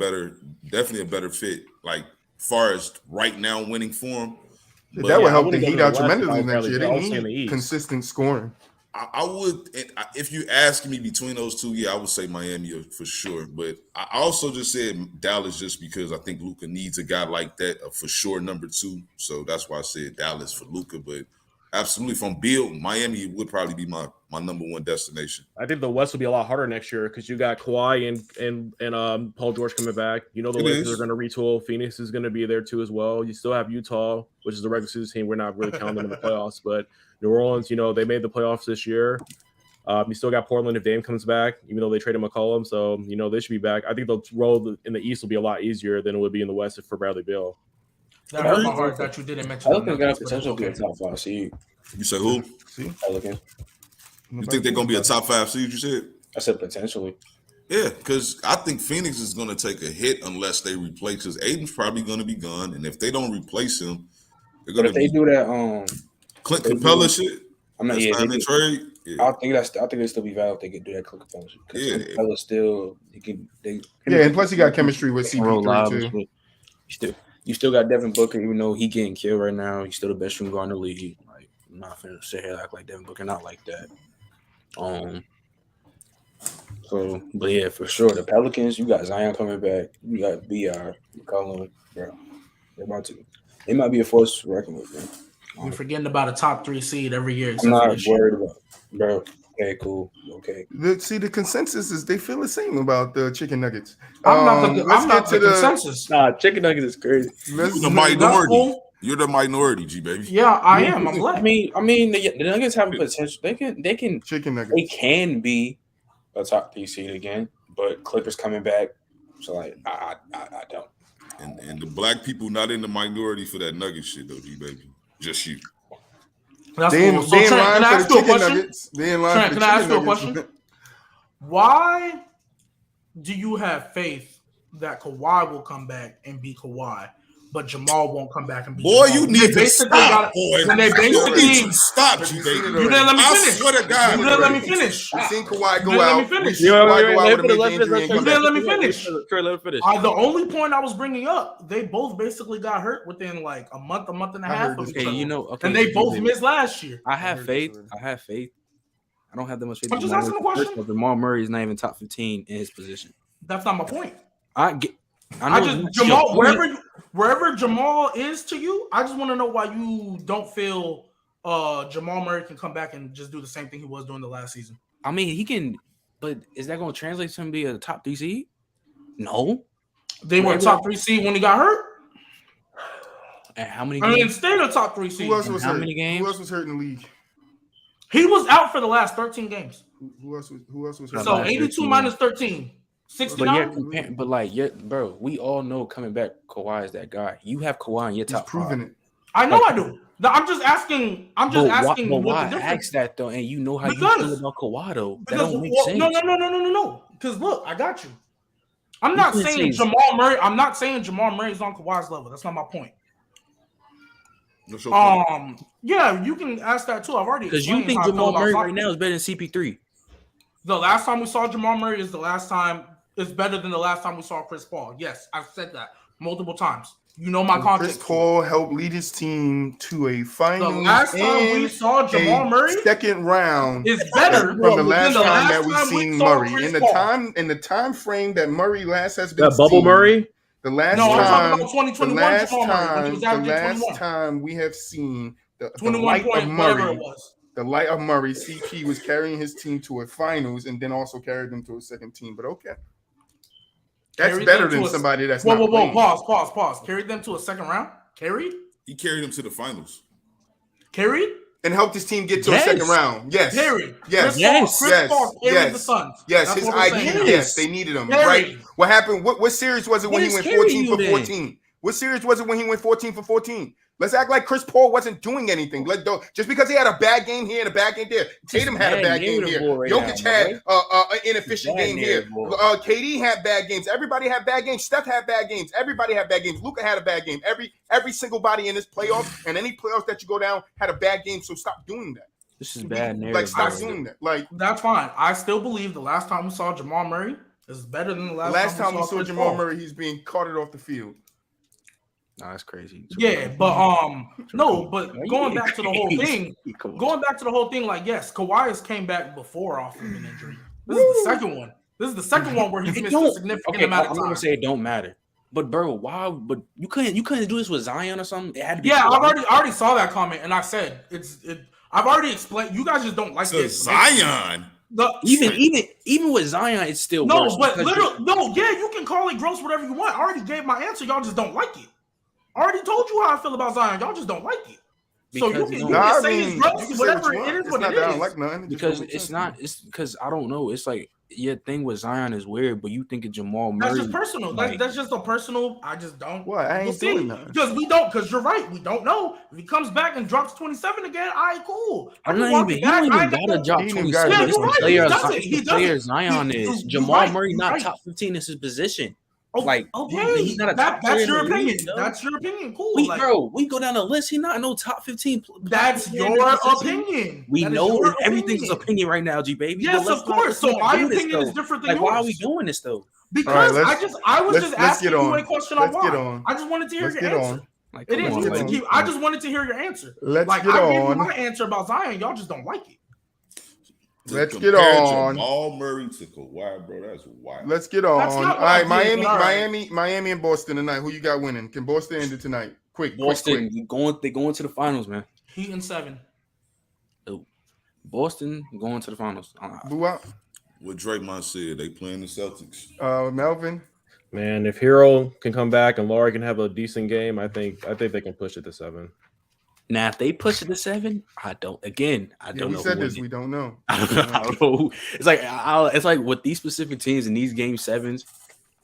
better fit. Like, far as right now winning form. But that would help the Heat out tremendously next year. They need consistent scoring. I would, if you ask me between those two, I would say Miami for sure. But I also just said Dallas just because I think Luka needs a guy like that, for sure, number 2. So that's why I said Dallas for Luka. But absolutely, from Beal, Miami would probably be my number 1 destination. I think the West will be a lot harder next year because you got Kawhi and Paul George coming back. You know the Lakers are going to retool. Phoenix is going to be there too as well. You still have Utah, which is the regular season team. We're not really counting them in the playoffs, but New Orleans, you know, they made the playoffs this year. You still got Portland if Dame comes back, even though they traded McCollum. So, they should be back. I think the road in the East will be a lot easier than it would be in the West for Bradley Beal. That hurt my heart that you didn't mention. Pelicans got potential to be a top 5 seed. You said who? Pelicans. You think they're going to be a top 5 seed, you said? I said potentially. Yeah, because I think Phoenix is going to take a hit unless they replace. Because Aiden's probably going to be gone, and if they don't replace him, they're going to. But if they do that, Clint Capella shit. I'm not. Yeah, they trade. Yeah. I think they still be valid if they could do that Clint Capella shit. Yeah, Capella still. And plus he got chemistry with CP3 too. You still got Devin Booker, even though he getting killed right now. He's still the best shooting guard in the league. Like, I'm not finna sit here and act like Devin Booker, not like that. So, but yeah, for sure, the Pelicans. You got Zion coming back. You got BR, McCollum, bro. They're about to. They might be a force to reckon with, man. We're forgetting about a top 3 seed every year. I'm not worried about, bro. Okay, cool. Okay. The consensus is they feel the same about the chicken nuggets. I'm not the consensus. Nah, chicken nuggets is crazy. You're the minority. You're the minority, Gbaby. Yeah, I am. I'm glad. I mean, the Nuggets have potential. They can. Chicken nuggets. They can be a top 3 seed again, but Clippers coming back. So like, I don't. And the black people not in the minority for that nugget shit though, Gbaby. Just you. That's cool. So Trent, can I ask you a question? Trent, can I ask you a question? Why do you have faith that Kawhi will come back and be Kawhi, but Jamal won't come back and be Boy, Jamal? you need to stop, boy. And they basically stop, Gbaby. You didn't let me finish. I swear to God. You didn't let me finish. We've seen Kawhi go You out. didn't let me finish. We've seen Kawhi go out with a major injury. You didn't let me finish. Trey, let him finish. The only point I was bringing up, they both basically got hurt within like a month and a half of each other. And they both missed last year. I have faith. I don't have that much faith. I'm just asking a question. Jamal Murray is not even top 15 in his position. That's not my point. Jamal, wherever Jamal is to you, I just want to know why you don't feel Jamal Murray can come back and just do the same thing he was doing the last season. I mean, he can, but is that going to translate to him be a top 3 seed? No. They were a top 3 seed when he got hurt. And how many games? I mean, stayed a top 3 seed. Who else was how hurt? Many games? Who else was hurt in the league? He was out for the last 13 games. Who else was hurt? So 82 minus 13. 69. Bro, we all know coming back, Kawhi is that guy. You have Kawhi in your top 5. Proving it. I know I do. I'm just asking. But why ask that though? And you know how you feel about Kawhi though. That don't make sense. No. Because look, I got you. I'm not saying Jamal Murray. I'm not saying Jamal Murray's on Kawhi's level. That's not my point. Yeah, you can ask that too. I've already because you think Jamal Murray right now is better than CP3. The last time we saw Jamal Murray is better than the last time we saw Chris Paul. Yes, I've said that multiple times. You know my context. Chris Paul helped lead his team to a final. The last time we saw Jamal Murray, second round, is better from the last time that we've seen Murray. In the time frame that Murray last has been. Bubble Murray. The last time, the last time we have seen the light of Murray. The light of Murray, CP was carrying his team to a finals and then also carried them to a second team. But okay. That's better than somebody that's not playing. Pause. Carried them to a second round? Carried? He carried them to the finals. Carried? And helped his team get to a second round. Yes. Carried. Yes. Chris Paul carried the Suns. Yes, his IQ. Yes, they needed him. Right? What happened? What series was it when he went 14 for 14? What series was it when he went 14 for 14? Let's act like Chris Paul wasn't doing anything. Just because he had a bad game here and a bad game there. Tatum had a bad game here. Jokic had an inefficient game here. KD had bad games. Everybody had bad games. Steph had bad games. Everybody had bad games. Luka had a bad game. Every single body in this playoff and any playoffs that you go down had a bad game. So stop doing that. This is bad narrative. Stop doing that. That's fine. I still believe the last time we saw Jamal Murray is better than the last time we saw Jamal Murray. He's being carted off the field. No, that's crazy. Yeah, but going back to the whole thing, like yes, Kawhi came back before off of an injury. This is the second one. This is the second one where he's missed a significant amount of time. I'm gonna say it don't matter. But bro, why? But you couldn't do this with Zion or something. It had to be. Yeah, I already saw that comment, and I said I've already explained. You guys just don't like it. Zion. Even with Zion, it's still worse. But you can call it gross, whatever you want. I already gave my answer. Y'all just don't like it. I already told you how I feel about Zion. Y'all just don't like it. So you Because can say it's rough, whatever it is, what it is. Like nothing. Because it's not. It's because I don't know. It's like your thing with Zion is weird, but you think of Jamal Murray. That's just personal. That's just a personal. I just don't. What? I ain't doing that. Because we don't. Because you're right. We don't know if he comes back and drops 27 again. All right, cool. I'm not even. He don't even gotta drop 27. Yeah, you're right. He player Zion is. Jamal Murray not top 15 is his position. Like, okay, he's not a top that's your opinion. That's your opinion. Cool. We go down the list. He's not no top 15. That's your opinion. We know everything's opinion right now, Gbaby. Yes, of course. So my opinion is different than yours. Why are we doing this though? Because I was just asking you a question on why. I just wanted to hear your answer. I just wanted to hear your answer. I gave you my answer about Zion. Y'all just don't like it. Let's get on. Jamal Murray to Kawhi, bro. That's wild. Let's get on. All right, Miami, and Boston tonight. Who you got winning? Can Boston end it tonight? Quick, Boston. They going to the finals, man. Heat in 7. Oh, Boston going to the finals. BooWop. What Draymond said, they playing the Celtics. Melvin. Man, if Hero can come back and Laurie can have a decent game, I think they can push it to 7. Now, if they push it to 7, I don't know. We said this. We don't know. I don't know. It's like with these specific teams in these game 7s,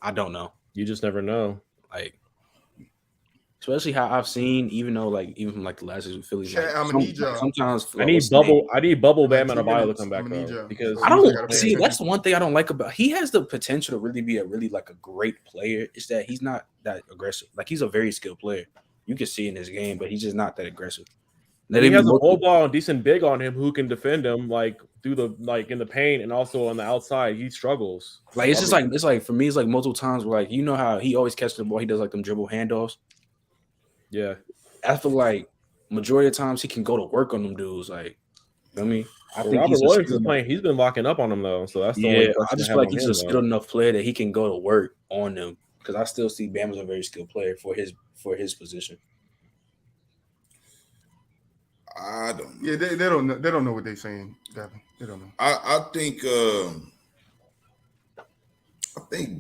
I don't know. You just never know. Like, especially how I've seen, even from the last season with Phillies. Sometimes I need Bubble Bam and Adebayo to come back though, because I don't see. That's the one thing I don't like about. He has the potential to really be a great player. It's that he's not that aggressive. Like, he's a very skilled player. You can see in his game, but he's just not that aggressive. He has a whole ball and decent big on him who can defend him through the in the paint and also on the outside. He struggles. It's like for me, it's like multiple times where how he always catches the ball. He does them dribble handoffs. Yeah, I feel like majority of times he can go to work on them dudes. Like, I think Robert Williams is playing. He's been locking up on him though, so that's the only I just feel like he's a skilled enough player that he can go to work on them. Because I still see Bam as a very skilled player for his position. I don't know. Yeah, they don't know what they're saying, Devin. They don't know. I think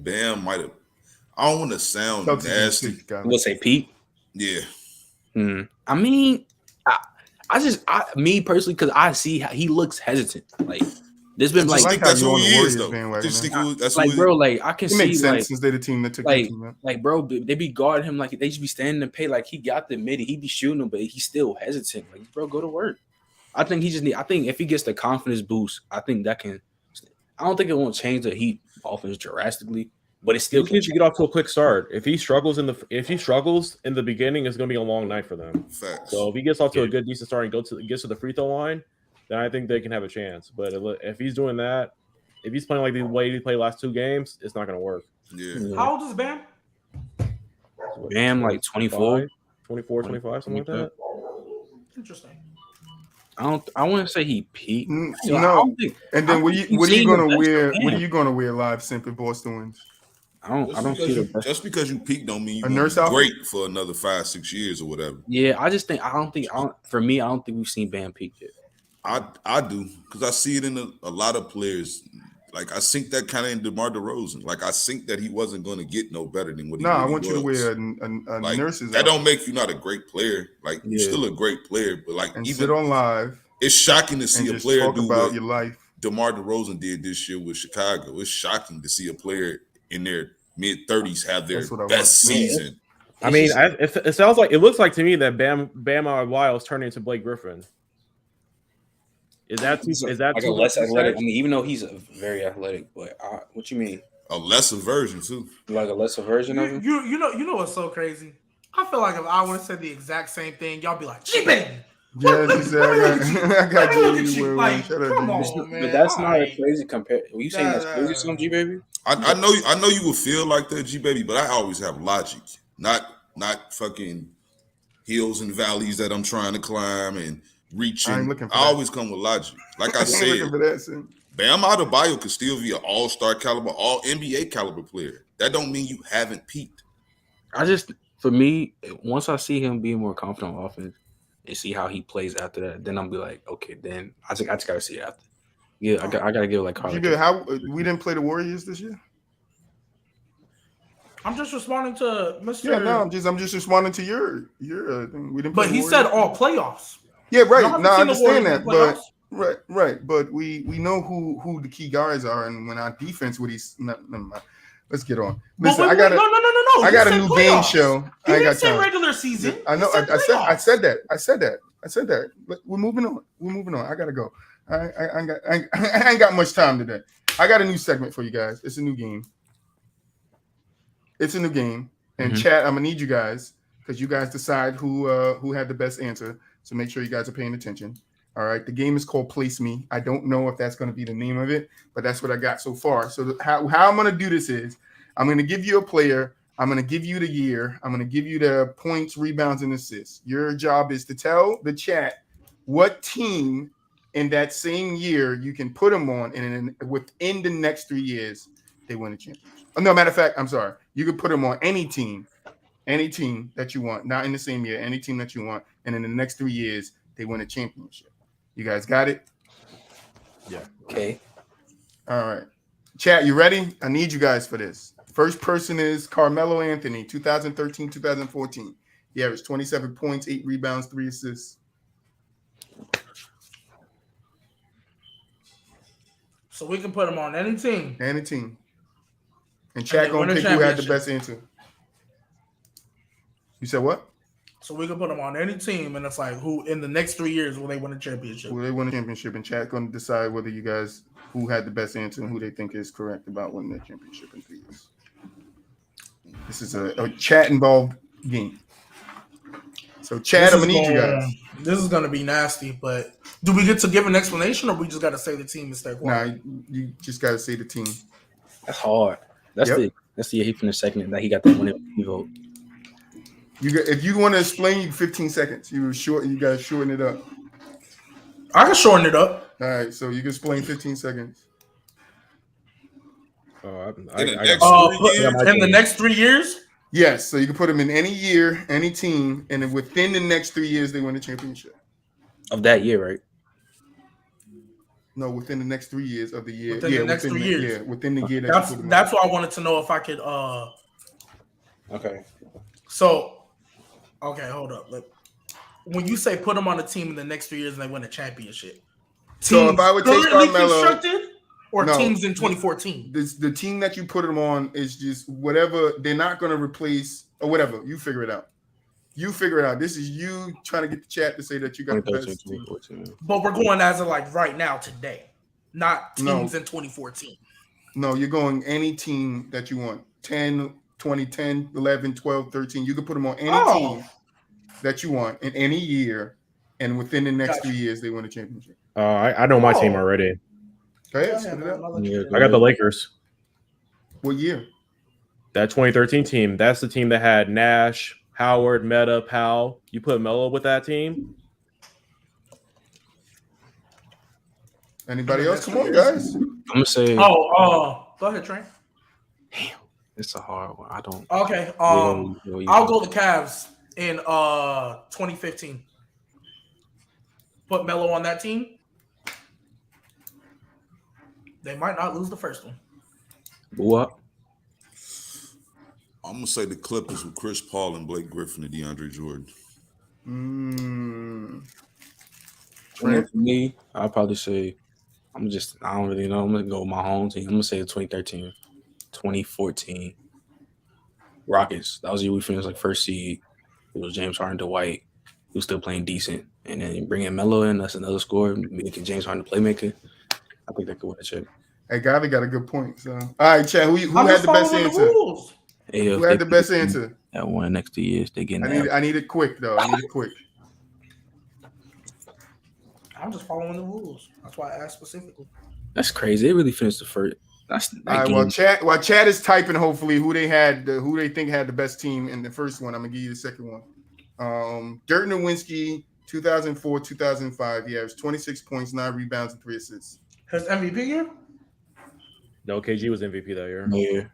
Bam might have. I don't want to sound nasty. We'll say Pete. Yeah. I mean, me personally, because I see how he looks hesitant. Like, there's been that's who he is though. I can see makes sense since they're the team that took the team out. Bro, they be guarding him they just be standing and pay he got the mid, he be shooting him, but he's still hesitant. Like, bro, go to work. I think if he gets the confidence boost, I think that can. I don't think it won't change the Heat offense drastically, but it still needs to get off to a quick start. If he struggles in the beginning, it's going to be a long night for them. Facts. So if he gets off to a good decent start and gets to the free throw line, then I think they can have a chance. But if he's doing that, if he's playing like the way he played last 2 games, it's not going to work. Yeah. How old is Bam? Bam, 24, 25, something like that. Interesting. I want to say he peaked. No. And then what are you going to wear? What are you going to wear live, Simp, if Boston wins? I don't see the best. Just because you peaked don't mean you're great for another 5-6 years or whatever. Yeah, I don't think we've seen Bam peak yet. I do, because I see it in a lot of players. Like, I think that kind of in DeMar DeRozan. Like, I think that he wasn't going to get no better than what he was. I want you to wear a nurse's that don't make you not a great player. Like, you're still a great player, but and even sit on live. It's shocking to see a player do about your life. DeMar DeRozan did this year with Chicago. It's shocking to see a player in their mid-30s have their best season. I mean, it sounds like, it looks like to me that Bam Adebayo is turning into Blake Griffin. Is that a less athletic? I mean, even though he's very athletic, but what you mean? A lesser version too. Like a lesser version of him? You know what's so crazy? I feel like if I would have said the exact same thing, y'all be like, Gbaby. Yeah, he said, I got you. Come on, man. But that's not a crazy compare. Were you saying that's crazy, some Gbaby? I know you would feel like that, Gbaby, but I always have logic, not fucking hills and valleys that I'm trying to climb and reaching. I always come with logic. Like I said, Bam Adebayo could still be an all-star caliber, all NBA caliber player. That don't mean you haven't peaked. For me, once I see him being more confident on offense and see how he plays after that, then I'll be like, okay, then I just gotta see it after. Yeah, I gotta give it like Carl. How we didn't play the Warriors this year? I'm just responding to Mr. Yeah, no, I'm just responding to your thing. We didn't. But he said all playoffs. Yeah, right. Y'all haven't No, I seen the understand Warriors in that, the playoffs? but right. But we know who the key guys are, and when our defense with these, never mind. Let's get on. But Listen, wait, no. I You got a said new game playoffs. show. You I ain't didn't got say time. regular season. I know. You said I playoffs. said that. We're moving on. I gotta go. I ain't got much time today. I got a new segment for you guys. It's a new game. And chat, I'm gonna need you guys because you guys decide who had the best answer. So make sure you guys are paying attention. All right. The game is called Place Me. I don't know if that's going to be the name of it, but that's what I got so far. So how I'm going to do this is I'm going to give you a player. I'm going to give you the year. I'm going to give you the points, rebounds, and assists. Your job is to tell the chat what team in that same year you can put them on, and within the next 3 years, they win a championship. Oh, no, matter of fact, I'm sorry. You could put them on any team that you want, not in the same year, any team that you want, and in the next 3 years, they win a championship. You guys got it? Yeah. Okay. All right. Chat, you ready? I need you guys for this. First person is Carmelo Anthony, 2013-2014. He averaged 27 points, 8 rebounds, 3 assists. So we can put him on any team. Any team. And chat win gonna a pick who had the championship. best answer. You said what? So we can put them on any team, and it's like who in the next 3 years will they win a championship? Will they win a championship? And chat gonna decide whether you guys who had the best answer and who they think is correct about winning the championship in 3 years. This is a chat involved game. So chat, I'm gonna need you guys. This is gonna be nasty, but do we get to give an explanation, or we just got to say the team and stay quiet? Nah, you just gotta say the team. That's hard. That's the year he finished second that he got that one MVP vote. If you want to explain, you 15 seconds. You guys shorten it up. I can shorten it up. All right, so you can explain 15 seconds. In the next 3 years? Yes, so you can put them in any year, any team, and then within the next 3 years, they win a championship. Of that year, right? No, within the next 3 years of the year. Within the next 3 years. Yeah, within the year. That's why I wanted to know if I could. Okay. So, okay, hold up. Look, when you say put them on a team in the next 3 years and they win a championship, so if I would take Carmelo, constructed or teams in 2014, the team that you put them on is just whatever. They're not going to replace or whatever. You figure it out. This is you trying to get the chat to say that you got the best team. But we're going as of like right now, today, not teams in 2014. No, you're going any team that you want. 10, 2010, 11, 12, 13. You can put them on any team that you want in any year, and within the next 3 years, they win a championship. I know my team already. Go ahead. I got the Lakers. What year? That 2013 team. That's the team that had Nash, Howard, Meta, Powell. You put Melo with that team? Anybody else? Come on, guys. I'm gonna say. Go ahead, Trey. Damn, it's a hard one. I don't. Okay. I'll go the Cavs in 2015. Put Melo on that team. They might not lose the first one. What? I'm gonna say the Clippers with Chris Paul and Blake Griffin and DeAndre Jordan. For me, I'll probably say I don't really know. I'm gonna go with my home team. I'm gonna say 2013, 2014 Rockets. That was the year we finished like first seed. It was James Harden, Dwight. He was still playing decent, and then bringing Melo in, that's another score. Making James Harden the playmaker. I think they could win the chip. Hey, Gbaby got a good point. So, all right, Chad, who had the best answer? Who had the best answer? That one next 2 years, they getting. I need it quick though. I need it quick. I'm just following the rules. That's why I asked specifically. That's crazy. They really finished the first. All right. While Chad is typing, hopefully who they think had the best team in the first one. I'm gonna give you the second one. Dirk Nowitzki, 2004, 2005. He averaged 26 points, 9 rebounds, and 3 assists. His MVP year? No, KG was MVP that year. Yeah.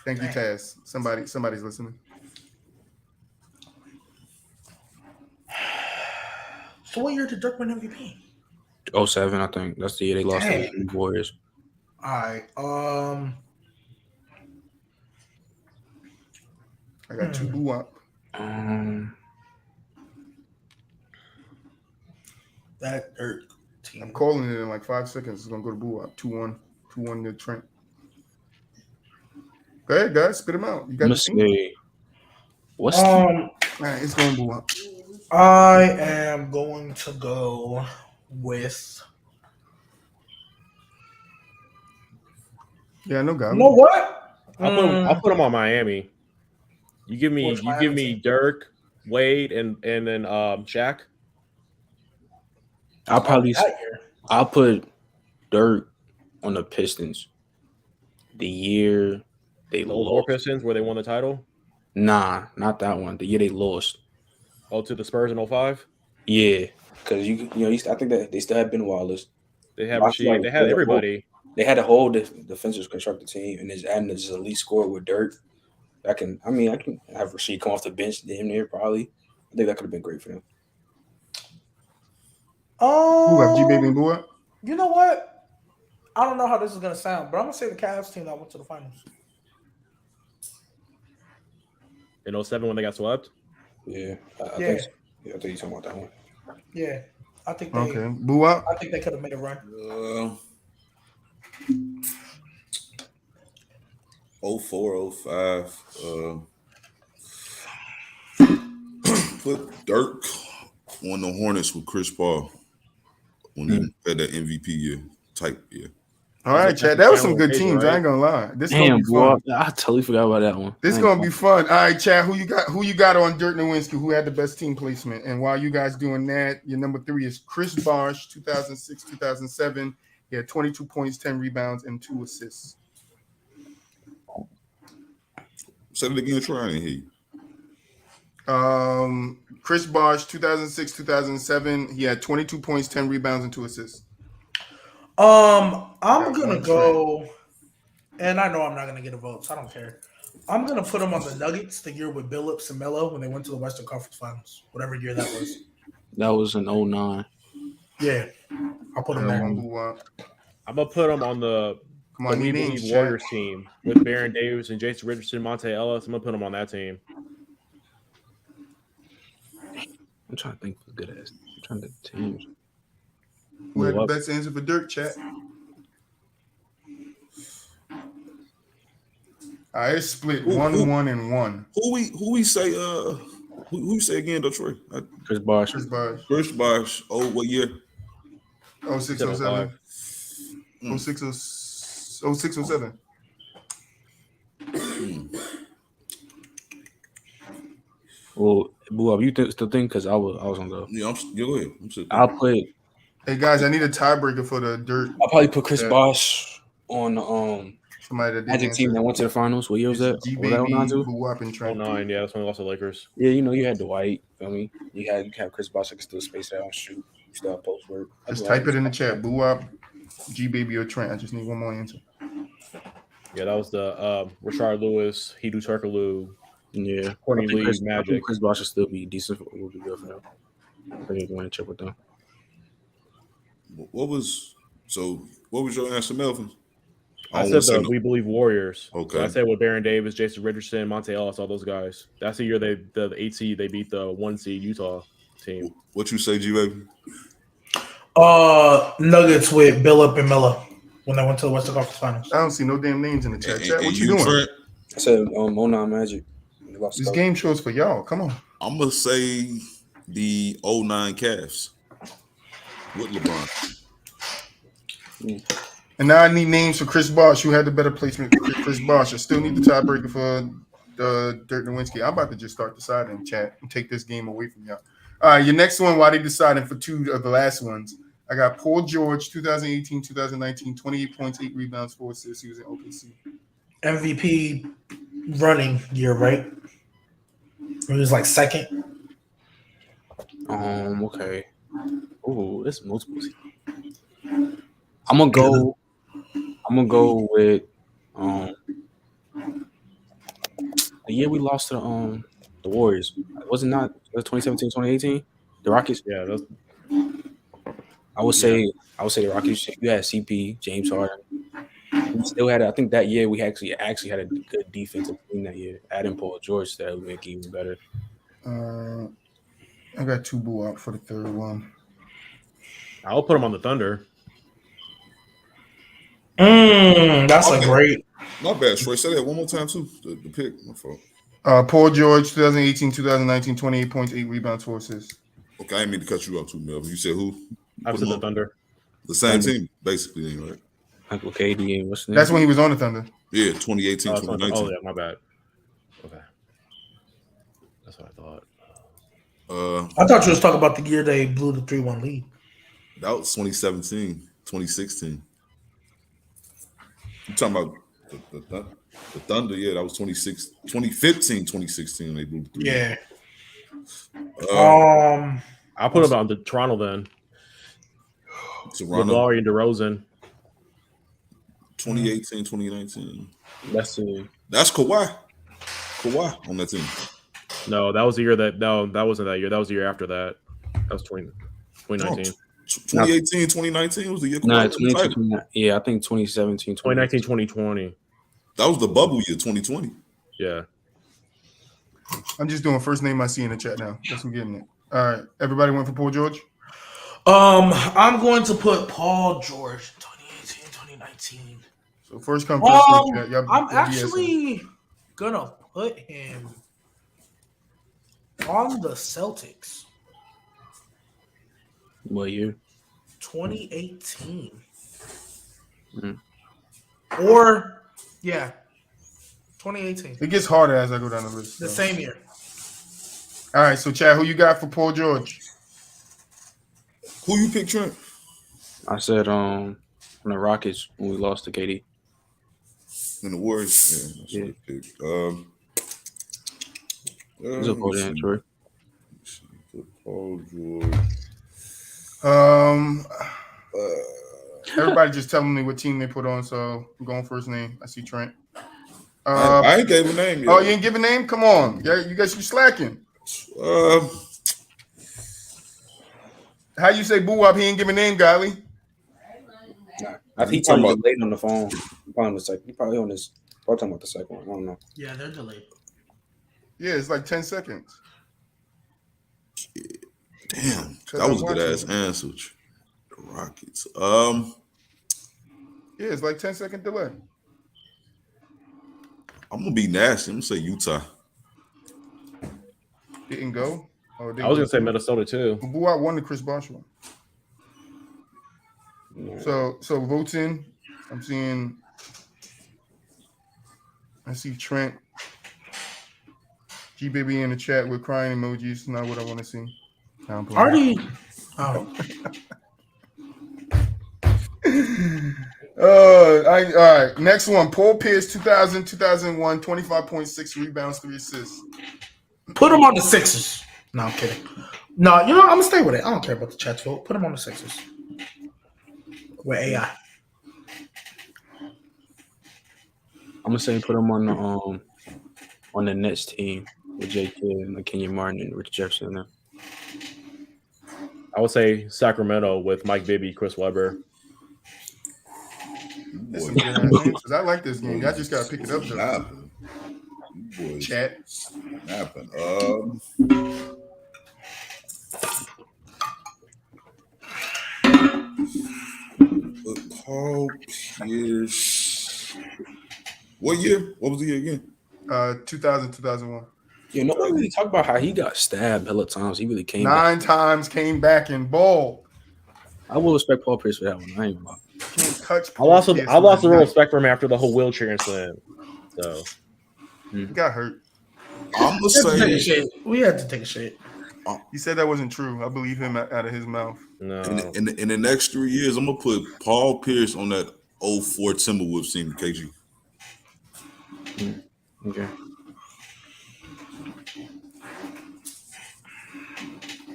Thank you, Taz. Somebody's listening. So what year did Dirk win MVP? 07, I think. That's the year they lost to the Warriors. All right. I got 2 BooWop. that Dirk team. I'm calling it in like 5 seconds. It's gonna go to BooWop. 2-1 to Trent. Go ahead, guys. Spit them out. You got the team? Say, what's all right, it's going BooWop. I am going to go with. Yeah, no God. You know what? I'll put him on Miami. You give me Dirk, Wade, and then Shaq. I'll put Dirk on the Pistons. The year they lost. Four Pistons where they won the title? Nah, not that one. The year they lost. Oh, to the Spurs in 05? Yeah, because I think that they still had Ben Wallace. They had Rasheed. They had everybody. They had a whole defensive constructed team, and just adding this elite score with Dirk. I can have Rasheed come off the bench damn near probably. I think that could have been great for them. Who have Gbaby and BooWop? You know what? I don't know how this is gonna sound, but I'm gonna say the Cavs team that went to the finals. In 07 when they got swept? Yeah. I think you're talking about that one. Yeah. I think they BooWop? I think they could have made a run. 04, 05. Put Dirk on the Hornets with Chris Paul when he had that MVP year type year. All right, Chad. That was some good teams. Right? I ain't gonna lie. This gonna be fun. I totally forgot about that one. This gonna be fun. All right, Chad. Who you got on Dirk Nowitzki? Who had the best team placement? And while you guys doing that, your number 3 is Chris Bosh, 2006, 2007. He had 22 points, 10 rebounds, and 2 assists. Say it again, try and hear you. Chris Bosh, 2006, 2007. He had 22 points, 10 rebounds, and 2 assists. I'm gonna go, and I know I'm not gonna get a vote, so I don't care. I'm gonna put him on the Nuggets the year with Billups and Melo when they went to the Western Conference Finals, whatever year that was. That was in 09. Yeah, I'll put him there. I'm gonna put him on the We Believe Warriors team with Baron Davis and Jason Richardson, Monte Ellis. I'm gonna put him on that team. I'm trying to think of good ass. I'm trying to think teams. Who had the best answer for Dirk, chat? It's split 1-1 and 1. Who we say who say again, Detroit? Chris Bosh. Chris Bosh. Oh, what year? 06, 07. 06, 07. Well, BooWop, you still think? Because I was on the. Yeah, go ahead. I'll put. Hey guys, I need a tiebreaker for the Dirk. I'll probably put Chris Bosh on somebody that Magic team that went to the finals. What year was that? Gbaby, 09, yeah, that's when we lost the Lakers. Yeah, you had Dwight. Feel me? You have Chris Bosh that can still space out and shoot. You still have post work. Just type it in the chat. BooWop, Gbaby, or Trent. I just need one more answer. Yeah, that was the Rashard Lewis, Hedo Turkoglu. Yeah, Courtney Lee, Magic. Chris Bosh should still be decent. Will be good for them. I think you want to check with them. What was your answer, Melvin? I said We Believe Warriors. Okay. So I said with Baron Davis, Jason Richardson, Monte Ellis, all those guys. That's the year the 8 seed they beat the 1 seed Utah team. What you say, Gbaby? Nuggets with Billup and Melo when they went to the Western Conference Finals. I don't see no damn names in the chat. What you doing? Trent? I said 09 Magic. This game shows for y'all. Come on. I'm gonna say the 09 Cavs with LeBron. And now I need names for Chris Bosh. Who had the better placement for Chris Bosh? I still need the tiebreaker for Dirk Nowitzki. I'm about to just start deciding, chat, and take this game away from y'all. All right, your next one, while they deciding for 2 of the last ones, I got Paul George, 2018, 2019, 28 points, 8 rebounds, 4 assists. He was in OKC. MVP running year, right? It was like second. Okay. Oh, it's multiple. I'm gonna go with the year we lost to the Warriors. Was it not 2017, 2018? The Rockets? Yeah, that's I would say the Rockets. You had CP, James Harden. We still had. I think that year we actually had a good defensive team that year. Adding Paul George that would make it even better. I got 2 BooWop for the third one. I'll put him on the Thunder. That's a great. Not bad, Troy. Say that one more time too. The pick. My fault. Paul George, 2018, 2019, 28 points, 8 rebounds, 4 assists. Okay, I didn't mean to cut you up too, Melvin. You said who? I said the Thunder. The same team, basically, right? Michael KD and what's the name? That's when he was on the Thunder. Yeah, 2018, 2019. Oh, yeah, my bad. Okay. That's what I thought. I thought you was talking about the year they blew the 3-1 lead. That was 2017, 2016. You talking about the Thunder? Yeah, that was 2015, 2016. They blew the 3. Yeah. I'll put him on the Toronto then. Toronto. LeVar and DeRozan. 2018, 2019. That's Kawhi. Kawhi on that team. No, that was the year that wasn't that year. That was the year after that. That was 2019. 2018, 2019 was the year. Nah, 2019. Yeah, I think 2017, 2019, 2020. That was the bubble year, 2020. Yeah. I'm just doing first name I see in the chat now. That's what I'm getting it. All right. Everybody went for Paul George? I'm going to put Paul George 2018, 2019. So first come, first serve, chat. I'm actually gonna put him on the Celtics. What year? 2018. Or 2018. It gets harder as I go down the list. The same year. All right, so Chad, who you got for Paul George? Who you pick, Trent? I said from the Rockets when we lost to KD. In the Warriors. Yeah. Pick. He's a Paul George. Paul George. Everybody just telling me what team they put on, so I'm going first name. I see Trent. I ain't gave a name yet. Oh, you ain't give a name? Come on. Yeah, you guys, you slacking. How you say BooWop? He ain't give a name, Golly. I think he probably delayed on the phone. He probably on this. Probably talking about the second one. I don't know. Yeah, they're delayed. Yeah, it's like 10 seconds. Damn, that was a good ass answer. The Rockets. Yeah, it's like 10-second delay. I'm gonna be nasty. I'm gonna say Utah. Didn't go. I was gonna say Minnesota too. BooWop won the Chris Bosh one. So votes in. I see Trent. Gbaby in the chat with crying emojis. Not what I want to see. Already. Oh. All right. Next one. Paul Pierce, 2000, 2001, 25.6 rebounds, 3 assists. Put him on the Sixers. No, I'm kidding. No, I'm gonna stay with it. I don't care about the chat's vote. Put him on the Sixers. With AI. I'm gonna say put him on the Nets team with J.K. and Kenyon Martin and Rich Jefferson there. I would say Sacramento with Mike Bibby, Chris Webber. Because I like this game. I just gotta pick it up though. Chat. Snapping. Paul Pierce. What year? What was the year again? 2000, 2001. Yeah, nobody really talk about how he got stabbed hella times. He really came 9 times, came back and balled. I will respect Paul Pierce for that one. I ain't gonna lie. Can't touch I lost a little respect for him after the whole wheelchair incident. So he got hurt. I'm gonna say we had to take a shit. He said that wasn't true. I believe him out of his mouth. No. In the next 3 years, I'm gonna put Paul Pierce on that 04 Timberwolves team, KG. Okay.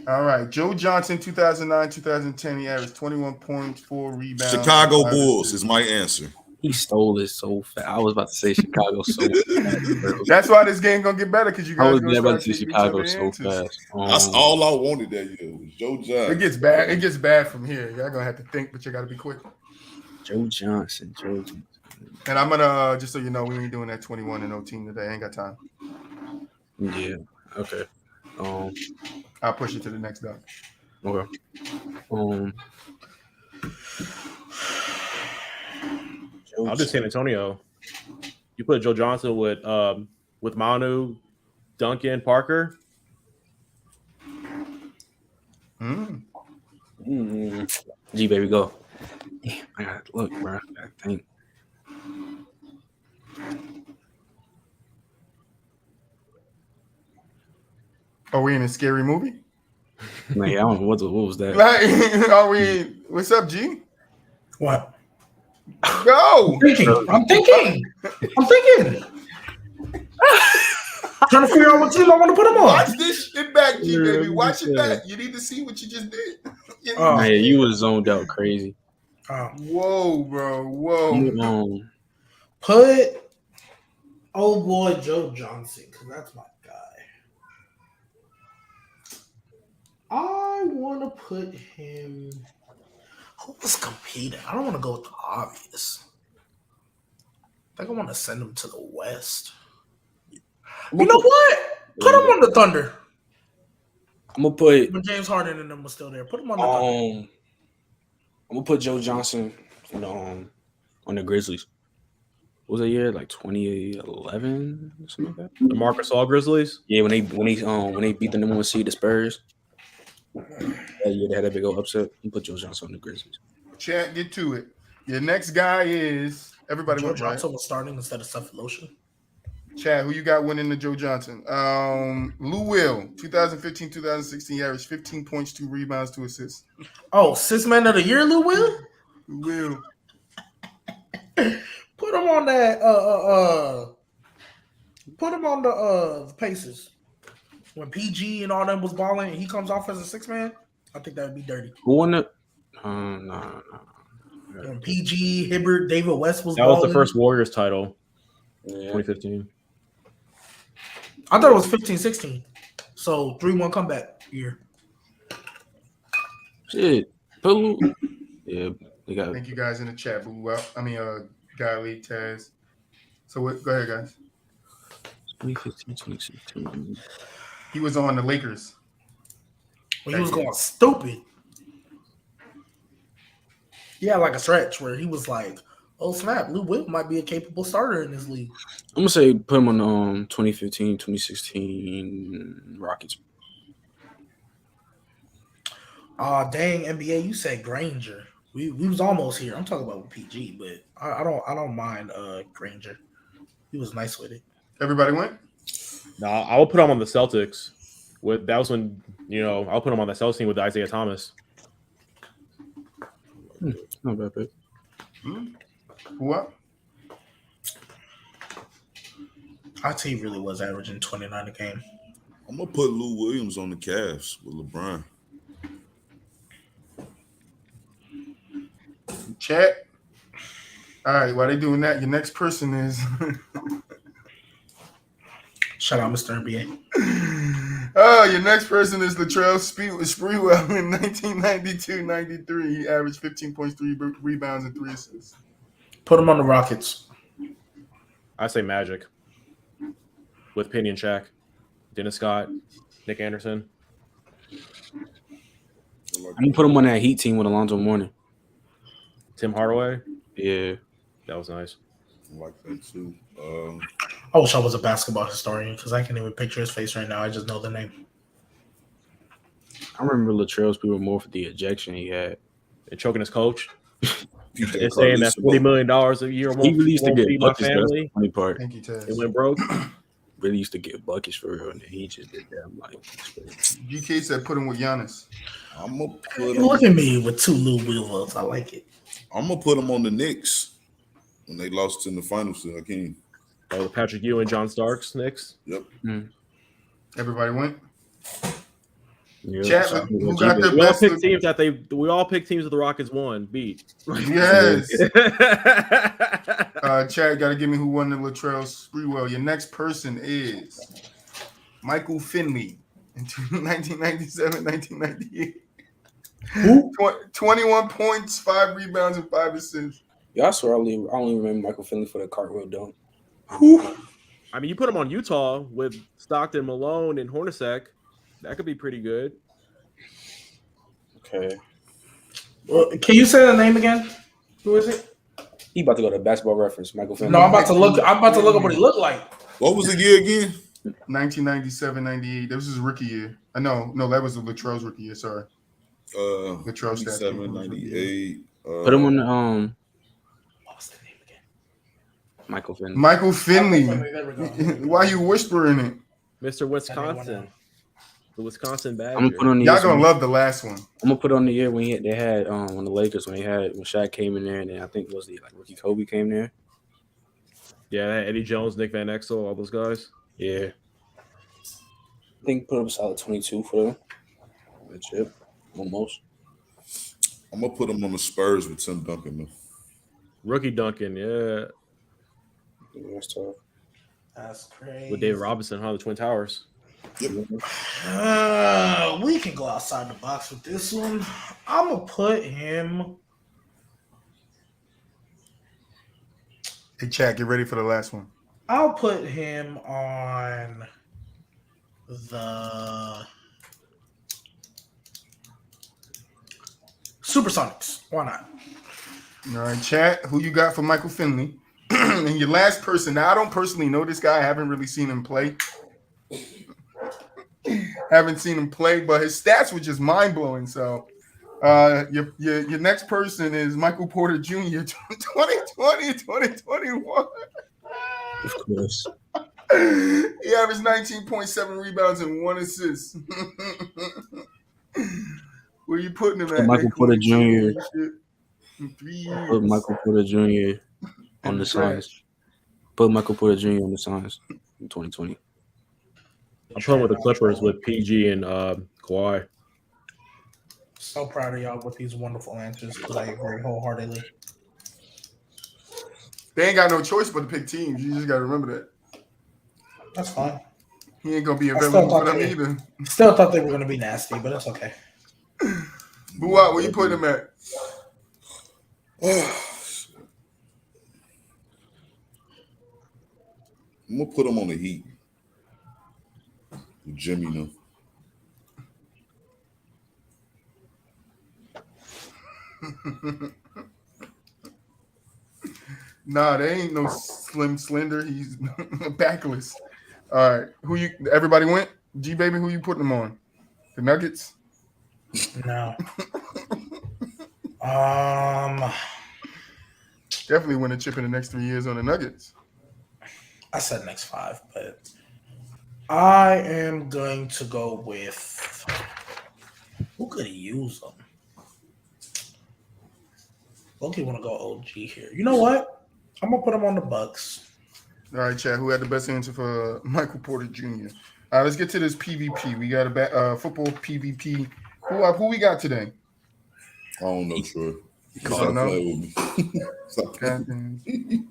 All right. Joe Johnson, 2009, 2010. He averaged 21 points, 4 rebounds. Chicago Bulls is my answer. He stole it so fast. I was about to say Chicago so fast. That's why this game gonna get better because you guys. I was never about to say Chicago so fast. That's all I wanted that year was Joe Johnson. It gets bad. It gets bad from here. Y'all gonna have to think, but you got to be quick. Joe Johnson. And I'm gonna just so you know, we ain't doing that 21 and 0 team today. I ain't got time. Yeah. Okay. I'll push it to the next doc. Okay. I'll do San Antonio. You put Joe Johnson with Manu, Duncan, Parker. Gbaby, go. Damn, I gotta look, bro. I gotta think. Are we in a scary movie? Like, I don't know what was that. Like, are we? What's up, G? What? Go. I'm thinking. Trying to figure out what team I want to put him on. Watch this shit back, G baby. Watch it back. You need to see what you just did. Man, you was zoned out crazy. Whoa, bro. Whoa. Put old boy Joe Johnson, because that's my guy. I want to put him. Who was competing? I don't want to go with the obvious. I think I want to send him to the West. You know what? Put him on the Thunder. I'm gonna put when James Harden and them was still there. Put him on the Thunder. I'm gonna put Joe Johnson on the Grizzlies. What was that year? Like 2011 or something like that? The Marcus All Grizzlies? Yeah, when they beat the number 1 seed, the Spurs. That year they had a big old upset. You put Joe Johnson on the Grizzlies. Chat, get to it. Your next guy is everybody. Joe Johnson was starting instead of Cephalosha. Chad, who you got winning the Joe Johnson? Lou Will, 2015-2016, averaged 15 points, 2 rebounds, 2 assists. Oh, 6th man of the year, Lou Will? Lou Will. Put him on that. Put him on the Pacers. When PG and all them was balling, and he comes off as a 6th man. I think that would be dirty. Who won it? No. When PG, Hibbert, David West was. That balling. was the first Warriors title. 2015. I thought it was 15-16. So 3-1 comeback year. Shit. Yeah, they got. Thank you guys in the chat. Guy Lee, Taz. So what? Go ahead, guys. 2015, 2016. He was on the Lakers. Well, he was going stupid. Yeah, like a stretch where he was like, "Oh snap, Lou Will might be a capable starter in this league." I'm gonna say put him on 2015, 2016 Rockets. Dang, NBA, you said Granger. We was almost here. I'm talking about PG, but I don't mind Granger. He was nice with it. Everybody went? No, I will put him on the Celtics. That was when I'll put him on the Celtics team with Isaiah Thomas. Not bad pick. What? IT really was averaging 29 a game. I'm gonna put Lou Williams on the Cavs with LeBron. Chat. All right, while they doing that, your next person is shout out Mr. NBA. Your next person is Latrell Sprewell in 1992-93. He averaged 15 points, 3 rebounds, and 3 assists. Put him on the Rockets. I say Magic. With Penny and Shaq, Dennis Scott, Nick Anderson. I'm gonna put him on that Heat team with Alonzo Mourning. Tim Hardaway. Yeah, that was nice. I like that too. I wish I was a basketball historian because I can't even picture his face right now. I just know the name. I remember Latrell Sprewell more for the ejection he had. And choking his coach. They're saying that $40 million a year won't, he really used to get my buckets. family. That's the funny part. Thank you, Taz. It went broke. Really used to get buckets for real, and he just did that. I'm like, GK said put him with Giannis. I'm gonna put Look at me with 2 Lou Wills. I like it. I'm gonna put him on the Knicks when they lost in the finals to Hakeem. Oh, Patrick Ewing and John Starks Knicks. Yep. Everybody went. Yeah, Chat, who got the best? We all picked teams that the Rockets won, beat. Yes. Chad, got to give me who won the Latrell Sprewell. Your next person is Michael Finley in 1997-1998. Who? 21 points, 5 rebounds, and 5 assists. Yeah, I swear I only remember Michael Finley for the cartwheel dunk. Who? I mean, you put him on Utah with Stockton, Malone, and Hornacek. That could be pretty good. Okay. Can you say the name again? Who is it? He about to go to Basketball Reference. Michael Finley. No, I'm about to look up what he looked like. What was the year again? 1997-98. That was his rookie year. No, that was Latrell's rookie year. Sorry. Latrell's 97-98. Put him on the What's the name again? Michael Finley. Michael Finley. There we go. Why are you whispering it? Mr. Wisconsin. The Wisconsin Badger. I'm gonna put on the Y'all gonna love the last one. I'm gonna put on the year when they had on the Lakers when Shaq came in there, and then I think was the rookie Kobe came there. Yeah, Eddie Jones, Nick Van Exel, all those guys. Yeah, I think put up a solid 22 for them. That's it, almost. I'm gonna put him on the Spurs with Tim Duncan though. Rookie Duncan, yeah. That's tough. That's crazy. With David Robinson, the Twin Towers. We can go outside the box with this one. I'm gonna put him. Hey, Chad, get ready for the last one. I'll put him on the Supersonics. Why not? All right, Chad, who you got for Michael Finley? And your last person. Now, I don't personally know this guy. I haven't really seen him play. Haven't seen him play, but his stats were just mind-blowing. So your next person is Michael Porter Jr. 2020-2021. Of course. He averaged 19.7 rebounds and 1 assist. Where you putting him at? Michael Porter Jr. Put Michael Porter Jr. on the Suns. Put Michael Porter Jr. on the Suns in 2020. I'm playing with the Clippers with PG and Kawhi. So proud of y'all with these wonderful answers because I agree wholeheartedly. They ain't got no choice but to pick teams. You just got to remember that. That's fine. He ain't going to be available for them either. Still thought they were going to be nasty, but it's okay. BooWop, where you putting him at? I'm gonna put him on the Heat. Jimmy, no. Nah, they ain't no slim slender. He's backless. All right, everybody went? Gbaby, who you putting them on? The Nuggets? No. Definitely win a chip in the next 3 years on the Nuggets. I said next 5, but I am going to go with who could use them. Loki want to go OG here. You know what? I'm gonna put him on the Bucks. All right, Chad. Who had the best answer for Michael Porter Jr.? All right, let's get to this PvP. We got a football PvP. Who we got today? I don't know, Troy. Stop playing with me.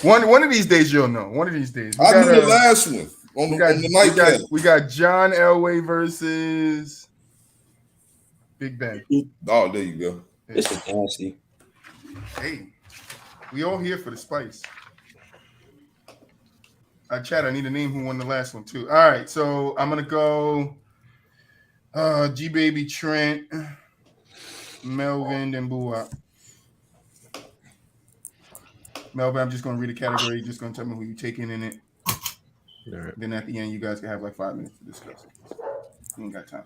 One of these days you'll know. One of these days. I knew the last one on the nightcap. We got John Elway versus Big Ben. Oh, there you go. This is nasty. Hey, we all here for the spice. Chad, I need a name who won the last one too. All right, so I'm gonna go Gbaby, Trent, Melvin, and BooWop. Melvin, I'm just going to read a category. You're just going to tell me who you're taking in it. All right. Then at the end, you guys can have like 5 minutes to discuss it. We ain't got time.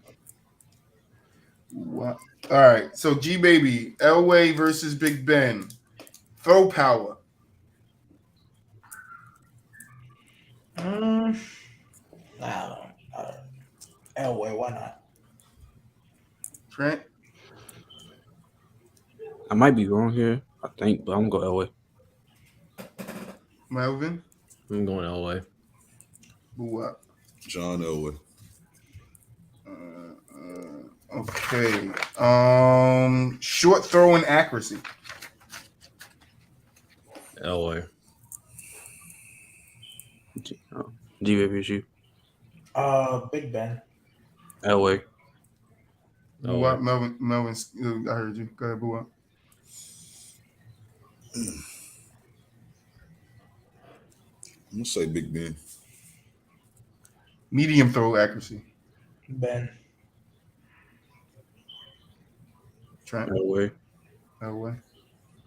What? All right. So Gbaby, Elway versus Big Ben. Throw power. I don't. Elway, why not? Trent? I might be wrong here, I think, but I'm going to go Elway. Melvin? I'm going Elway. BooWop. John Elway. Okay. Short throwing accuracy. Elway. Gbaby, is you? Big Ben. Elway. BooWop. Melvin, I heard you. Go ahead, BooWop. I'm gonna say Big Ben. Medium throw accuracy. Ben. Trent. Elway.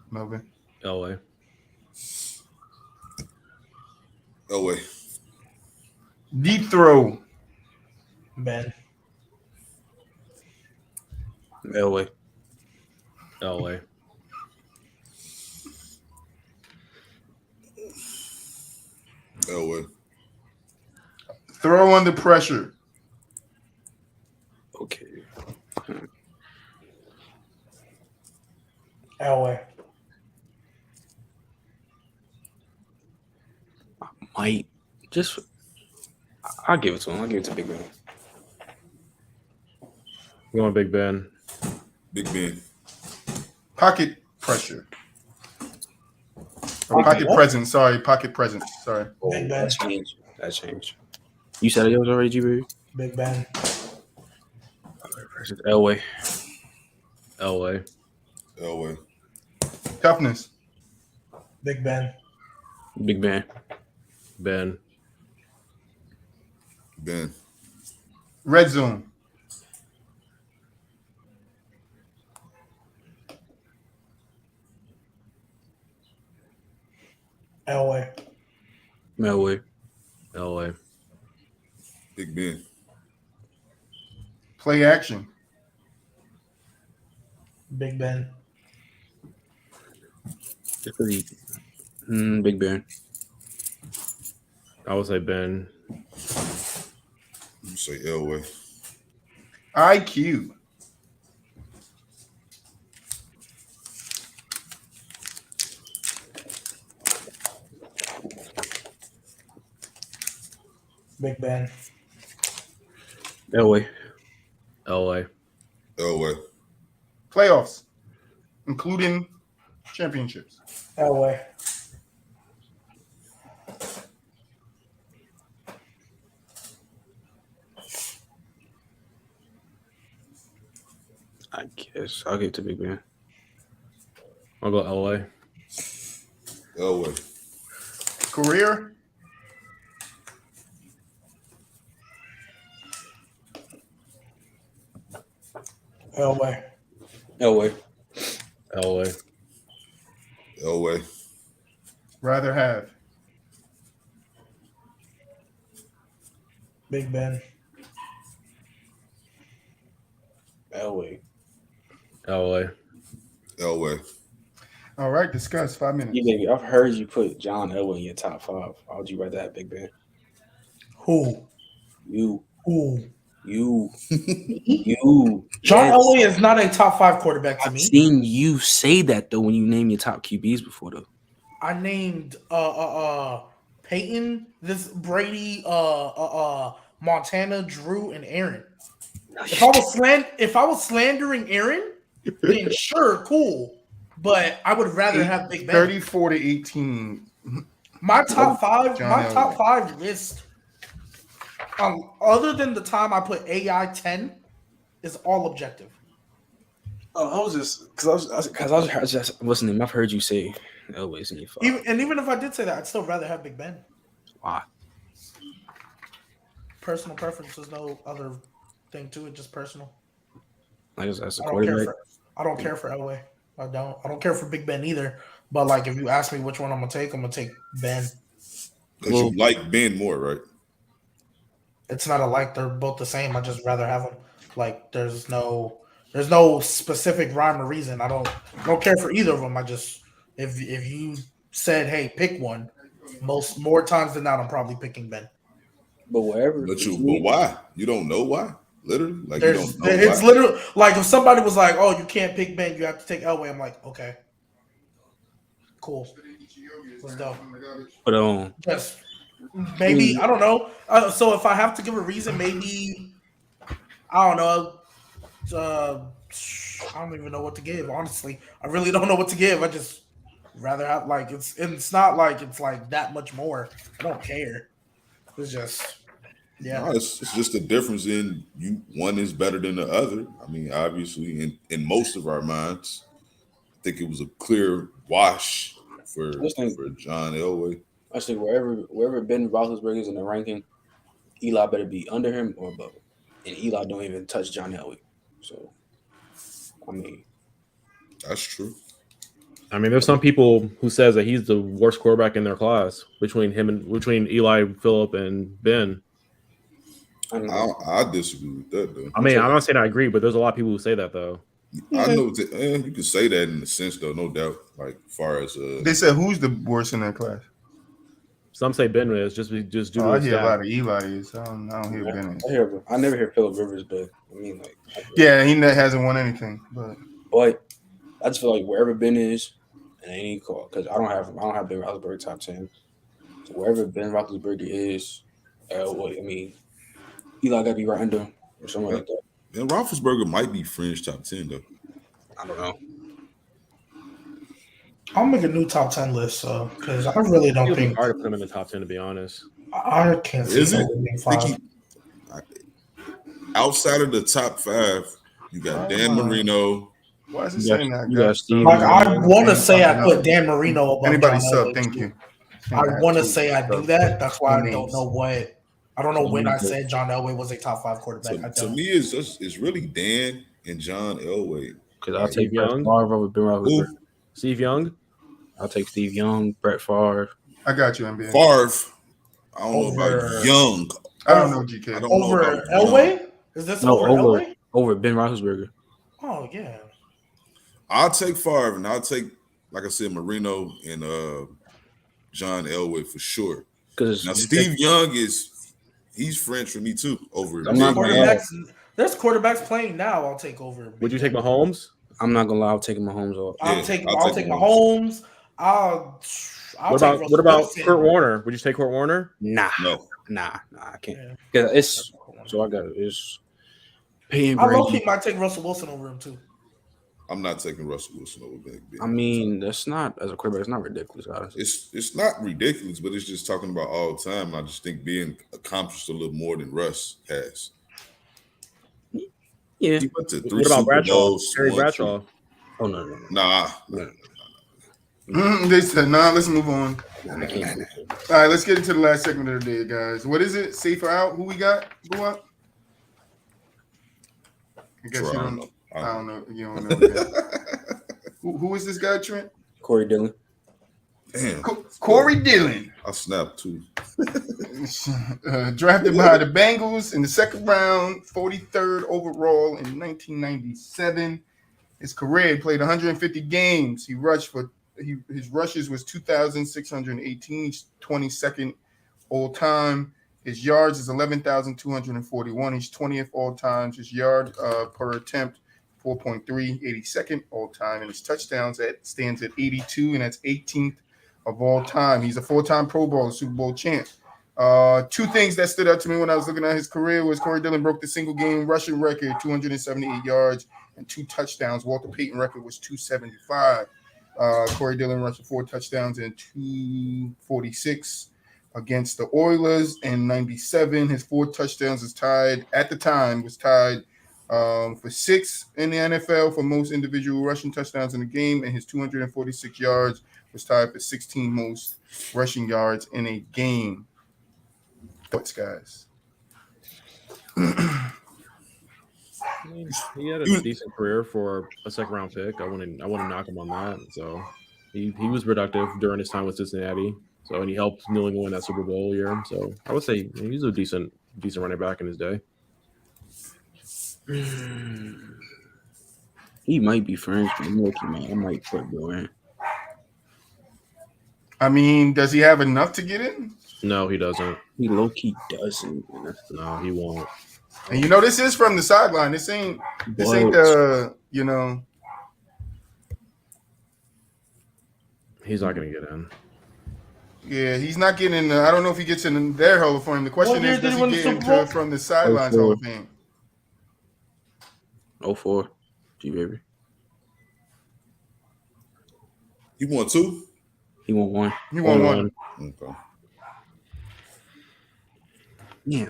Melvin. Elway. Deep throw. Ben. Elway. Elway. Throw under pressure. Okay. Elway. I'll give it to him. I'll give it to Big Ben. You want Big Ben? Big Ben. Pocket pressure. Or pocket presence. Sorry, pocket presence. Sorry. Big Ben. That changed. You said it was already, Gbaby? Big Ben. Elway. Toughness. Big Ben. Big Ben. Ben. Red zone. Elway. Big Ben. Play action. Big Ben. Big Ben. I would say Ben. You say Elway. IQ. Big Ben. Elway. Playoffs, including championships. Elway. I guess I'll give it to Big Ben. I'll go Elway. Career. Elway. Rather have. Big Ben. Elway. All right, discuss 5 minutes. Yeah, baby. I've heard you put John Elway in your top 5. How would you rather have Big Ben? Who? You. Who? You. John Yes. Elway is not a top 5 quarterback to I've me. seen you say that though when you name your top QBs before though. I named Peyton, this Brady, Montana, Drew, and Aaron. If I was slandering Aaron, then sure, cool. But I would rather have Big Ben. 34-18. My top 5, John top Elway. 5 list, other than the time I put AI 10, is all objective. Oh, I was just because I was just listening. I've heard you say Elway's in your 5. Even if I did say that, I'd still rather have Big Ben. Why? Personal preference. There's no other thing to it. Just personal. Like as a I don't quarterback. I don't care for Elway. I don't care for Big Ben either. But like, if you ask me which one I'm gonna take Ben. Because you like Ben more, right? It's not a like. They're both the same. I just rather have them. Like, there's no specific rhyme or reason. I don't care for either of them. I just if you said, hey, pick one, more times than not, I'm probably picking Ben. But wherever. But why? You don't know why? Literally, like you don't know it's why? Literally like if somebody was like, "Oh, you can't pick Ben, you have to take Elway." I'm like, okay, cool, let's go. But just maybe I don't know. So if I have to give a reason, maybe I don't know. I don't even know what to give. Honestly, I really don't know what to give. I just rather have like it's not like it's like that much more. I don't care. It's just. Yeah, no, it's just a difference in one is better than the other. I mean, obviously, in most of our minds, I think it was a clear wash for John Elway. I think wherever Ben Roethlisberger is in the ranking, Eli better be under him or above him. And Eli don't even touch John Elway. So, I mean, That's true. I mean, there's some people who says that he's the worst quarterback in their class between Eli, Phillip, and Ben. I disagree with that though. I mean, I'm not saying I agree, but there's a lot of people who say that though. I know you can say that in a sense though, no doubt. Like as far as they said who's the worst in that class? Some say Ben is just due to I hear a lot of Eli is. I don't hear Ben is. I never hear Phillip Rivers, but I mean like he hasn't won anything, but I just feel like wherever Ben is, and any call because I don't have Ben Roethlisberger top 10. So wherever Ben Roethlisberger is, Eli got to be right under him or something like that. Ben Roethlisberger might be fringe top 10 though. I don't know. I'll make a new top 10 list because I really don't think hard to put him in the top 10 to be honest. I can't see Is it? five. Outside of the top 5, you got Dan Marino. Why is it saying that? You got Steve. Like, I want to say I put Dan Marino above anybody John sub. Elway. Thank you. I want to say I do that. That's why I don't know what. I don't know when I said John Elway was a top 5 quarterback. To me, it's really Dan and John Elway. Because I'll take Young Favre over Ben Roethlisberger. Steve Young. I'll take Steve Young, Brett Favre. I got you, NBA. Favre. I don't know about Young. I don't know, GK. Over Elway? Is this over Elway? Over Ben Roethlisberger. Oh, yeah. I'll take Favre, and I'll take, like I said, Marino and John Elway for sure. Now, Steve Young he's French for me too. Over there's quarterbacks playing now. I'll take over. Would you take Mahomes? I'm not gonna lie. I'll take Mahomes off. I'll take Mahomes. What about Kurt Warner? Would you take Kurt Warner? Nah, I can't. Yeah. I got it. It's paying. I low-key might take Russell Wilson over him too. I'm not taking Russell Wilson over Ben. I mean, that's not as a quarterback. It's not ridiculous, honestly. It's not ridiculous, but it's just talking about all the time. I just think Ben accomplished a little more than Russ has. Yeah. He went to 3 what about Super Bradshaw? Bowls. Terry Bradshaw. Oh no. Nah. They said, let's move on. All right, let's get into the last segment of the day, guys. What is it? Safe or out? Who we got? BooWop? I guess you don't know. I don't know. You don't know. Who is this guy, Trent? Corey Dillon. Damn. Corey Dillon. I snapped too. Drafted by the Bengals in the second round, 43rd overall in 1997. His career, he played 150 games. He rushed his rushes was 2,618. He's 22nd all time. His yards is 11,241. He's 20th all time. His yard per attempt 4.3, 82nd all time, and his touchdowns stands at 82, and that's 18th of all time. He's a 4-time Pro Bowl, Super Bowl champ. 2 things that stood out to me when I was looking at his career was Corey Dillon broke the single game rushing record, 278 yards and 2 touchdowns. Walter Payton record was 275. Corey Dillon rushed 4 touchdowns and 246 against the Oilers in 97. His 4 touchdowns was tied for 6 in the NFL for most individual rushing touchdowns in the game, and his 246 yards was tied for 16 most rushing yards in a game. What's guys? He had a decent career for a 2nd-round pick. I wouldn't knock him on that. So he was productive during his time with Cincinnati. So and he helped New England win that Super Bowl year. So I would say he's a decent running back in his day. He might be French, but I might put Bill in. I mean, does he have enough to get in? No, he doesn't. He low-key doesn't. No, he won't. And this is from the sideline. This ain't He's not going to get in. Yeah, he's not getting in. I don't know if he gets in their Hall of Fame. The question is, does he get into from the sidelines Hall of Fame? 04, Gbaby. He won 2? He won 1. He won 1. Okay. Yeah.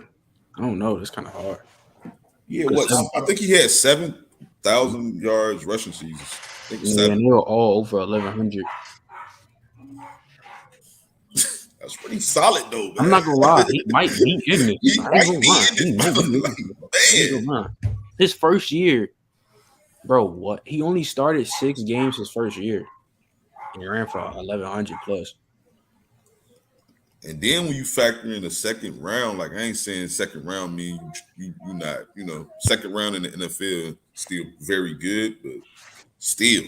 I don't know. It's kind of hard. Yeah, I think he had 7,000 yards rushing seasons. I think and they were all over 1,100. That's pretty solid, though. Man. I'm not gonna lie. He might be in it. His first year, Bro, what? He only started 6 games his first year. And he ran for 1,100 plus. And then when you factor in the second round, like I ain't saying second round mean you not, second round in the NFL still very good, but still.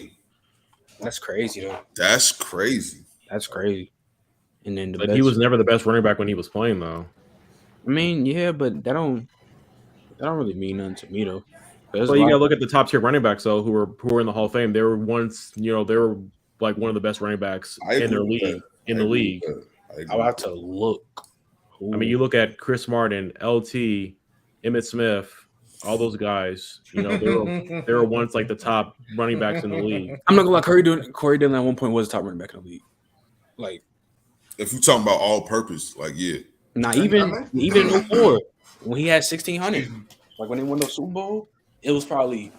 That's crazy though. That's crazy. That's crazy. And then he was never the best running back when he was playing though. I mean, yeah, but that don't really mean nothing to me though. But you gotta look at the top tier running backs though, who were in the Hall of Fame. They were once, they were like one of the best running backs in their league. In the league. I'll have to look. Ooh. I mean, you look at Chris Martin, LT, Emmitt Smith, all those guys. They were once like the top running backs in the league. I'm not gonna lie, Corey Dillon at one point was the top running back in the league. Like, if you're talking about all purpose, like yeah. Not even in 04 when he had 1,600. Like when they won the Super Bowl, it was probably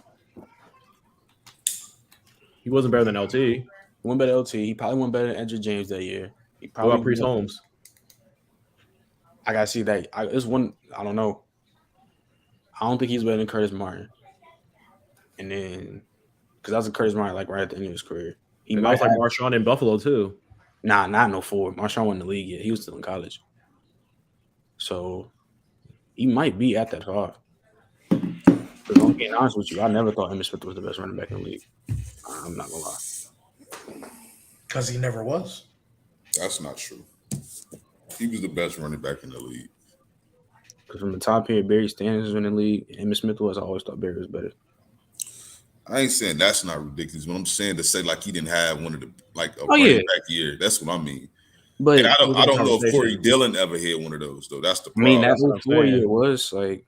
he wasn't better than LT. He won better than LT. He probably won better than Andrew James that year. He probably what about Priest Holmes. I gotta see that. It's one. I don't know. I don't think he's better than Curtis Martin. And then, because that was Curtis Martin like right at the end of his career. He might like Marshawn in Buffalo too. Nah, not in 04. Marshawn wasn't in the league yet. He was still in college. So he might be at that top. But I'm being honest with you, I never thought Emmitt Smith was the best running back in the league. I'm not gonna lie. Because he never was. That's not true. He was the best running back in the league. Because from the top here, Barry Sanders was in the league. Emmitt Smith was. I always thought Barry was better. I ain't saying that's not ridiculous, but I'm saying to say like he didn't have one of the running back year. That's what I mean. But and I don't know if Corey Dillon ever had one of those though. That's the problem. I mean, that 04 year was like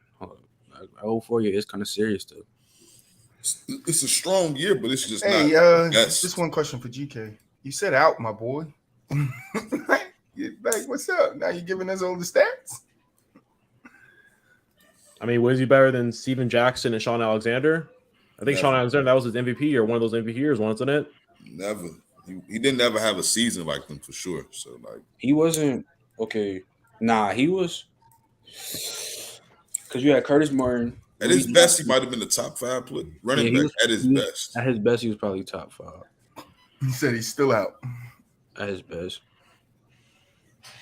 04 year is kind of serious though. It's a strong year, but it's just not. Just one question for GK. You said out, my boy. Like, what's up? Now you giving us all the stats? I mean, was he better than Steven Jackson and Sean Alexander? I think Sean Alexander, that was his MVP or one of those MVP years, wasn't it? Never. He didn't ever have a season like them for sure. So like he wasn't okay. Nah, he was because you had Curtis Martin. At his best, he might have been the top 5 running back. At his best. At his best, he was probably top 5. He said he's still out. At his best.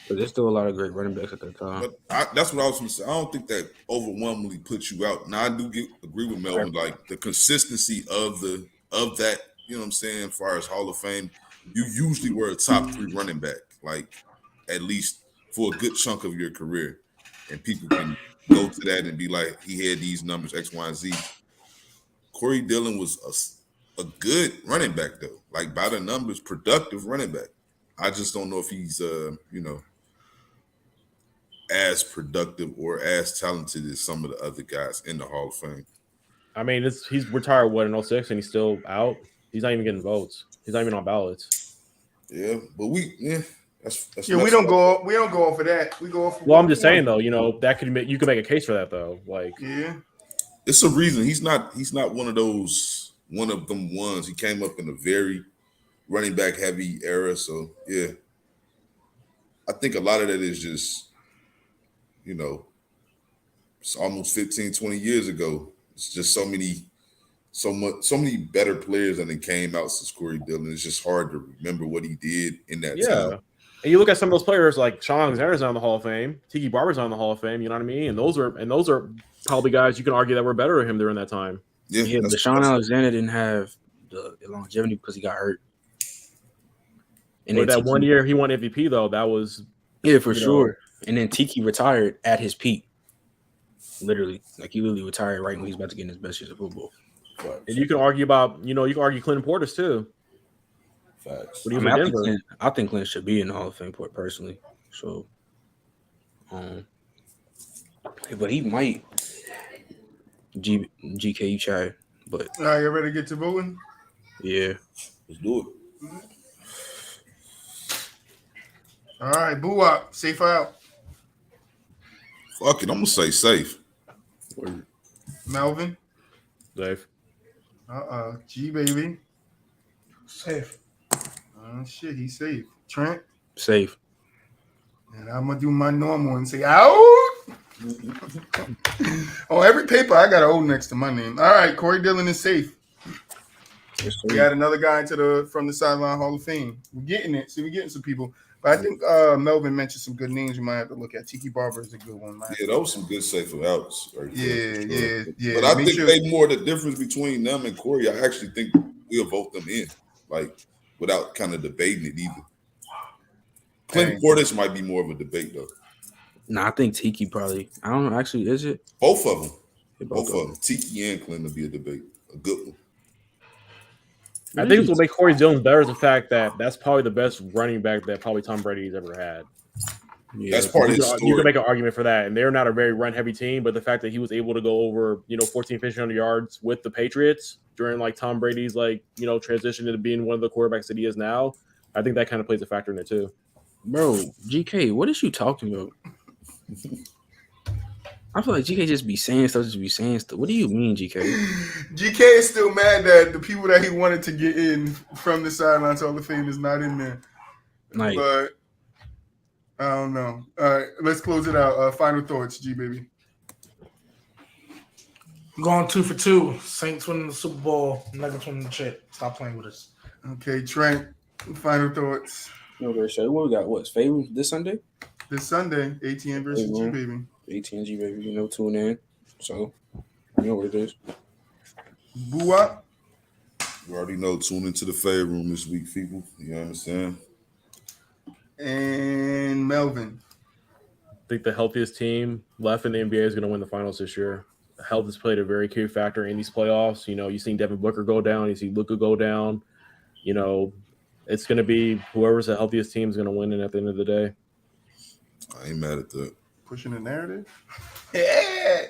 But there's still a lot of great running backs at that time. But that's what I was going to say. I don't think that overwhelmingly puts you out. Now, I do agree with Melvin. Like, the consistency of that, you know what I'm saying, as far as Hall of Fame, you usually were a top 3 running back, like, at least for a good chunk of your career. And people can go to that and be like, he had these numbers, X, Y, and Z. Corey Dillon was a good running back, though. Like, by the numbers, productive running back. I just don't know if he's, as productive or as talented as some of the other guys in the Hall of Fame. I mean, he's retired, in 06, and he's still out? He's not even getting votes. He's not even on ballots. Yeah, but we don't go off of that. We go off of I'm just saying, though, that you could make a case for that, though. Like, yeah. It's a reason. He's not one of them ones. He came up in a very running back heavy era. So, yeah. I think a lot of that is just, it's almost 15, 20 years ago. It's just so many better players than came out since Corey Dillon. It's just hard to remember what he did in that time. And you look at some of those players like Sean Alexander's on the Hall of Fame, Tiki Barber's on the Hall of Fame, you know what I mean? And those are probably guys you can argue that were better than him during that time. Yeah, but Sean Alexander didn't have the longevity because he got hurt. And that one year he won MVP though, that was for sure. And then Tiki retired at his peak. Literally. Like he literally retired right when he's about to get in his best years of football. Right. And you can argue about, you can argue Clinton Portis too. Facts. I think Clinton should be in the Hall of Fame personally. So but he might GK you try. But all right, you ready to get to voting? Yeah. Let's do it. All right, BooWop, safe out. Fuck it, I'm gonna say safe. Melvin, safe. Gbaby, safe. Shit, he's safe. Trent, safe. And I'm gonna do my normal and say out. On every paper, I got an O next to my name. All right, Corey Dillon is safe. We add another guy into the From the Sideline Hall of Fame. We're getting it. See, we're getting some people. But I think Melvin mentioned some good names you might have to look at. Tiki Barber is a good one. Yeah, those some good safer outs. Right Yeah. But I think they more the difference between them and Corey. I actually think we'll vote them in, like without kind of debating it either. Clinton Portis might be more of a debate though. Nah, I think Tiki probably. I don't know. Actually, is it? Both of them. Both of them. Tiki and Clinton will be a debate. A good one. I think what will make Corey Jones better is the fact that that's probably the best running back that probably Tom Brady's ever had. Yeah, that's part of his story. You can make an argument for that, and they're not a very run-heavy team, but the fact that he was able to go over 14, 1,500 yards with the Patriots during like Tom Brady's transition into being one of the quarterbacks that he is now, I think that kind of plays a factor in it too. Bro, GK, what is you talking about? I feel like GK just be saying stuff, What do you mean, GK? GK is still mad that the people that he wanted to get in From the Sidelines Hall of Fame is not in there. But I don't know. All right, let's close it out. Final thoughts, Gbaby. Going 2 for 2. Saints winning the Super Bowl. Nuggets winning the chip. Stop playing with us. Okay, Trent. Final thoughts. Okay, so what we got? What's favorite this Sunday? This Sunday, ATN versus Gbaby. ATN Gbaby, tune in. So, you know what it is. BooWop. You already know, tune into the Fade Room this week, people. You understand? And Melvin. I think the healthiest team left in the NBA is going to win the finals this year. Health has played a very key factor in these playoffs. You've seen Devin Booker go down. You see Luka go down. It's going to be whoever's the healthiest team is going to win it at the end of the day. I ain't mad at that. Pushing the narrative. Yeah.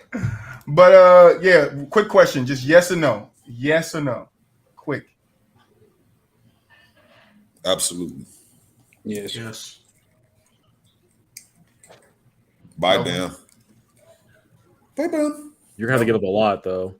But quick question. Just yes or no. Yes or no. Quick. Absolutely. Yes. Bye, Dan. Bye, Dan. You're going to have to give up a lot, though.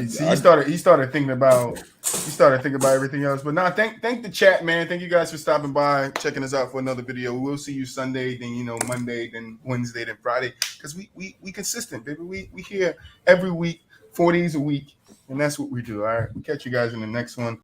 See, he started thinking about everything else. But nah, thank the chat, man. Thank you guys for stopping by, checking us out for another video. We'll see you Sunday, then Monday, then Wednesday, then Friday. Because we consistent, baby. We here every week, 4 days a week, and that's what we do. All right. We'll catch you guys in the next one.